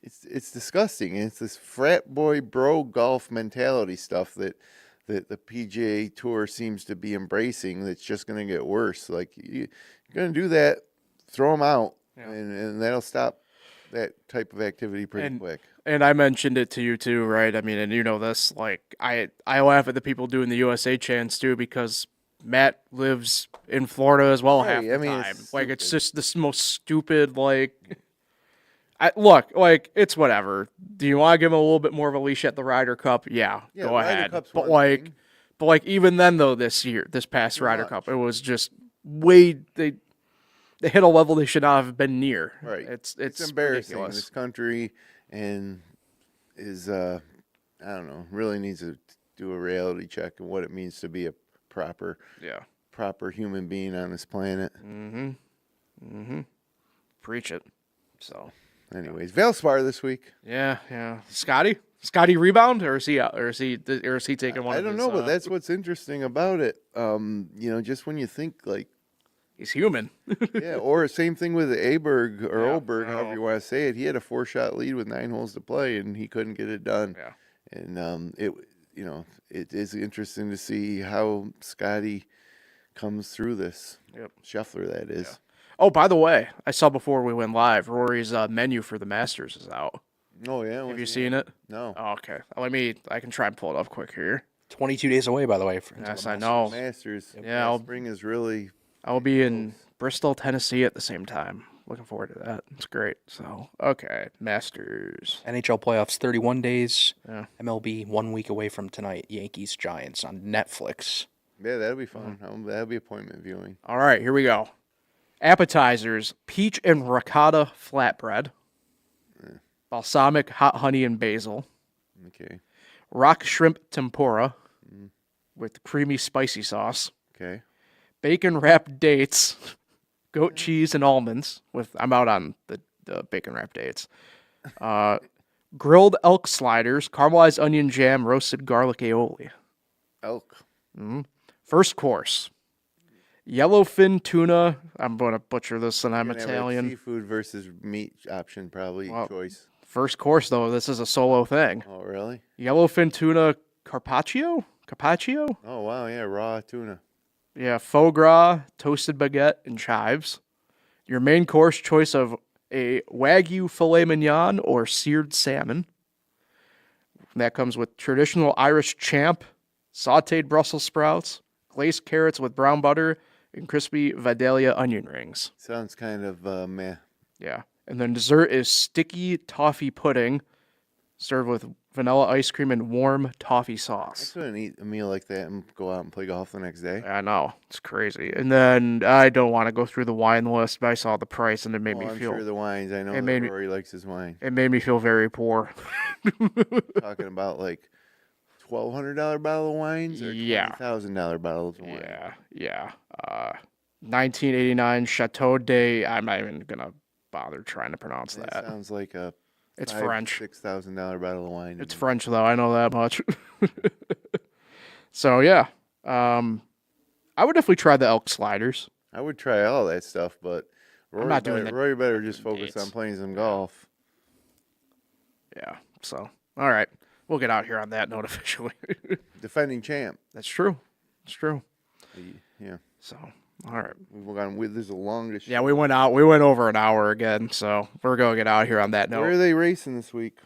Speaker 3: it's disgusting. And it's this frat boy bro golf mentality stuff that the PGA Tour seems to be embracing that's just going to get worse. Like, you're going to do that, throw them out, and that'll stop that type of activity pretty quick.
Speaker 2: And I mentioned it to you too, right? I mean, and you know this, like, I laugh at the people doing the USA chants too because Matt lives in Florida as well half the time. It's just this most stupid, like... Look, like, it's whatever. Do you want to give him a little bit more of a leash at the Ryder Cup? Yeah, go ahead. But even then, though, this past Ryder Cup, it was just they hit a level they should not have been near.
Speaker 3: Right.
Speaker 2: It's
Speaker 3: embarrassing.
Speaker 2: ridiculous.
Speaker 3: This country and is I don't know, really needs to do a reality check of what it means to be a proper human being on this planet.
Speaker 2: Preach it. So,
Speaker 3: Anyways, Valspar this week.
Speaker 2: yeah. Scotty rebound, or is he taking one?
Speaker 3: I don't know, but that's what's interesting about it. Just when you think like
Speaker 2: he's human.
Speaker 3: yeah, or same thing with Aberg or
Speaker 2: Yeah,
Speaker 3: Oberg, however you want to say it. He had a 4-shot lead with 9 holes to play, and he couldn't get it done.
Speaker 2: Yeah.
Speaker 3: And it is interesting to see how Scotty comes through this.
Speaker 2: Yep.
Speaker 3: Scheffler, that is.
Speaker 2: Yeah. Oh, by the way, I saw before we went live, Rory's menu for the Masters is out.
Speaker 3: Oh yeah.
Speaker 2: Have you seen it?
Speaker 3: No.
Speaker 2: Oh, okay. I can try and pull it up quick here.
Speaker 4: 22 days away, by the way.
Speaker 2: Yes, I know.
Speaker 3: Masters.
Speaker 2: Yeah,
Speaker 3: spring is really.
Speaker 2: I'll be in Bristol, Tennessee at the same time. Looking forward to that. It's great. So, okay, Masters.
Speaker 4: NHL playoffs 31 days.
Speaker 2: Yeah.
Speaker 4: MLB 1 week away from tonight. Yankees Giants on Netflix.
Speaker 3: Yeah, that'll be fun. That'll be appointment viewing.
Speaker 2: All right, here we go. Appetizers: peach and ricotta flatbread, balsamic hot honey and basil,
Speaker 3: Okay.
Speaker 2: rock shrimp tempura with creamy spicy sauce,
Speaker 3: Okay.
Speaker 2: bacon wrapped dates, goat cheese and almonds. I'm out on the bacon wrapped dates. Grilled elk sliders, caramelized onion jam, roasted garlic aioli.
Speaker 3: Elk.
Speaker 2: First course: yellowfin tuna. I'm going to butcher this, and I'm
Speaker 3: You're gonna have,
Speaker 2: Italian.
Speaker 3: seafood versus meat option, probably
Speaker 2: Wow.
Speaker 3: choice.
Speaker 2: First course, though, this is a solo thing.
Speaker 3: Oh, really?
Speaker 2: Yellowfin tuna carpaccio? Carpaccio?
Speaker 3: Oh, wow. Yeah, raw tuna.
Speaker 2: Yeah, foie gras, toasted baguette, and chives. Your main course choice of a Wagyu filet mignon or seared salmon. That comes with traditional Irish champ, sautéed Brussels sprouts, glazed carrots with brown butter, and crispy Vidalia onion rings.
Speaker 3: Sounds kind of meh.
Speaker 2: Yeah. And then dessert is sticky toffee pudding served with vanilla ice cream and warm toffee
Speaker 3: I
Speaker 2: sauce.
Speaker 3: couldn't eat a meal like that and go out and play golf the next day.
Speaker 2: I know. It's crazy. And then I don't want to go through the wine list, but I saw the price and it made me
Speaker 3: I'm
Speaker 2: feel
Speaker 3: sure the wines. I know
Speaker 2: it
Speaker 3: that
Speaker 2: made me-
Speaker 3: Rory likes his wine.
Speaker 2: it made me feel very poor.
Speaker 3: Talking about like $1,200 bottle of wines or
Speaker 2: Yeah.
Speaker 3: $20,000 bottles of wine.
Speaker 2: Yeah. 1989 Chateau de I'm not even going to bother trying to pronounce
Speaker 3: That
Speaker 2: that.
Speaker 3: sounds like a
Speaker 2: It's
Speaker 3: $5,000
Speaker 2: French.
Speaker 3: $6,000 bottle of wine. to
Speaker 2: It's
Speaker 3: me.
Speaker 2: French though. I know that much. So yeah, I would definitely try the elk sliders.
Speaker 3: I would try all that stuff, but Rory
Speaker 2: not
Speaker 3: better,
Speaker 2: doing the
Speaker 3: Rory better just focus
Speaker 2: dates.
Speaker 3: on playing some golf.
Speaker 2: Yeah. So all right, we'll get out here on that note officially.
Speaker 3: Defending champ.
Speaker 2: That's true. It's true.
Speaker 3: Yeah.
Speaker 2: So all right.
Speaker 3: We've gone with this is the longest.
Speaker 2: Yeah, we went over an hour again. So we're gonna get out here on that
Speaker 3: Where are
Speaker 2: note.
Speaker 3: they racing this week?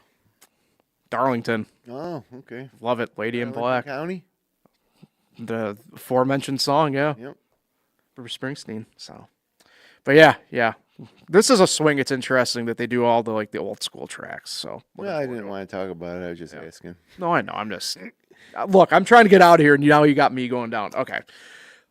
Speaker 2: Darlington,
Speaker 3: Oh, okay.
Speaker 2: love it. Lady in
Speaker 3: Arlington
Speaker 2: Black.
Speaker 3: County?
Speaker 2: The aforementioned song. Yeah.
Speaker 3: Yep.
Speaker 2: Bruce Springsteen. So, but yeah, this is a swing. It's interesting that they do all the old school tracks. So, looking
Speaker 3: Well, I
Speaker 2: forward
Speaker 3: didn't
Speaker 2: to it.
Speaker 3: want to talk about it. I was just asking.
Speaker 2: No, I know. I'm just look. I'm trying to get out of here, and now you got me going down. Okay,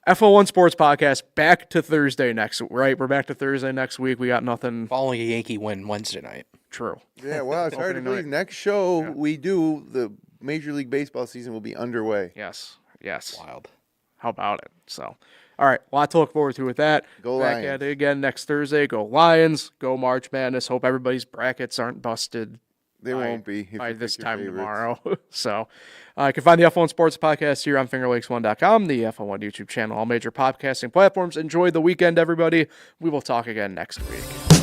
Speaker 2: FL1 Sports Podcast back to Thursday next. Right, we're back to Thursday next week. We got nothing.
Speaker 4: Following a Yankee win Wednesday night.
Speaker 2: True.
Speaker 3: Yeah, well, it's hard to
Speaker 2: Opening
Speaker 3: believe.
Speaker 2: night.
Speaker 3: Next show we do, the Major League Baseball season will be underway.
Speaker 2: Yes.
Speaker 4: Wild.
Speaker 2: How about it? So, all right, a lot to look forward to with that.
Speaker 3: Go
Speaker 2: back
Speaker 3: Lions.
Speaker 2: at it again next Thursday. Go Lions. Go March Madness. Hope everybody's brackets aren't busted
Speaker 3: They won't be if
Speaker 2: by
Speaker 3: you
Speaker 2: this
Speaker 3: pick your
Speaker 2: time
Speaker 3: favorites.
Speaker 2: tomorrow. So you can find the F1 Sports Podcast here on fingerlakes1.com, the F1 YouTube channel, all major podcasting platforms. Enjoy the weekend, everybody. We will talk again next week.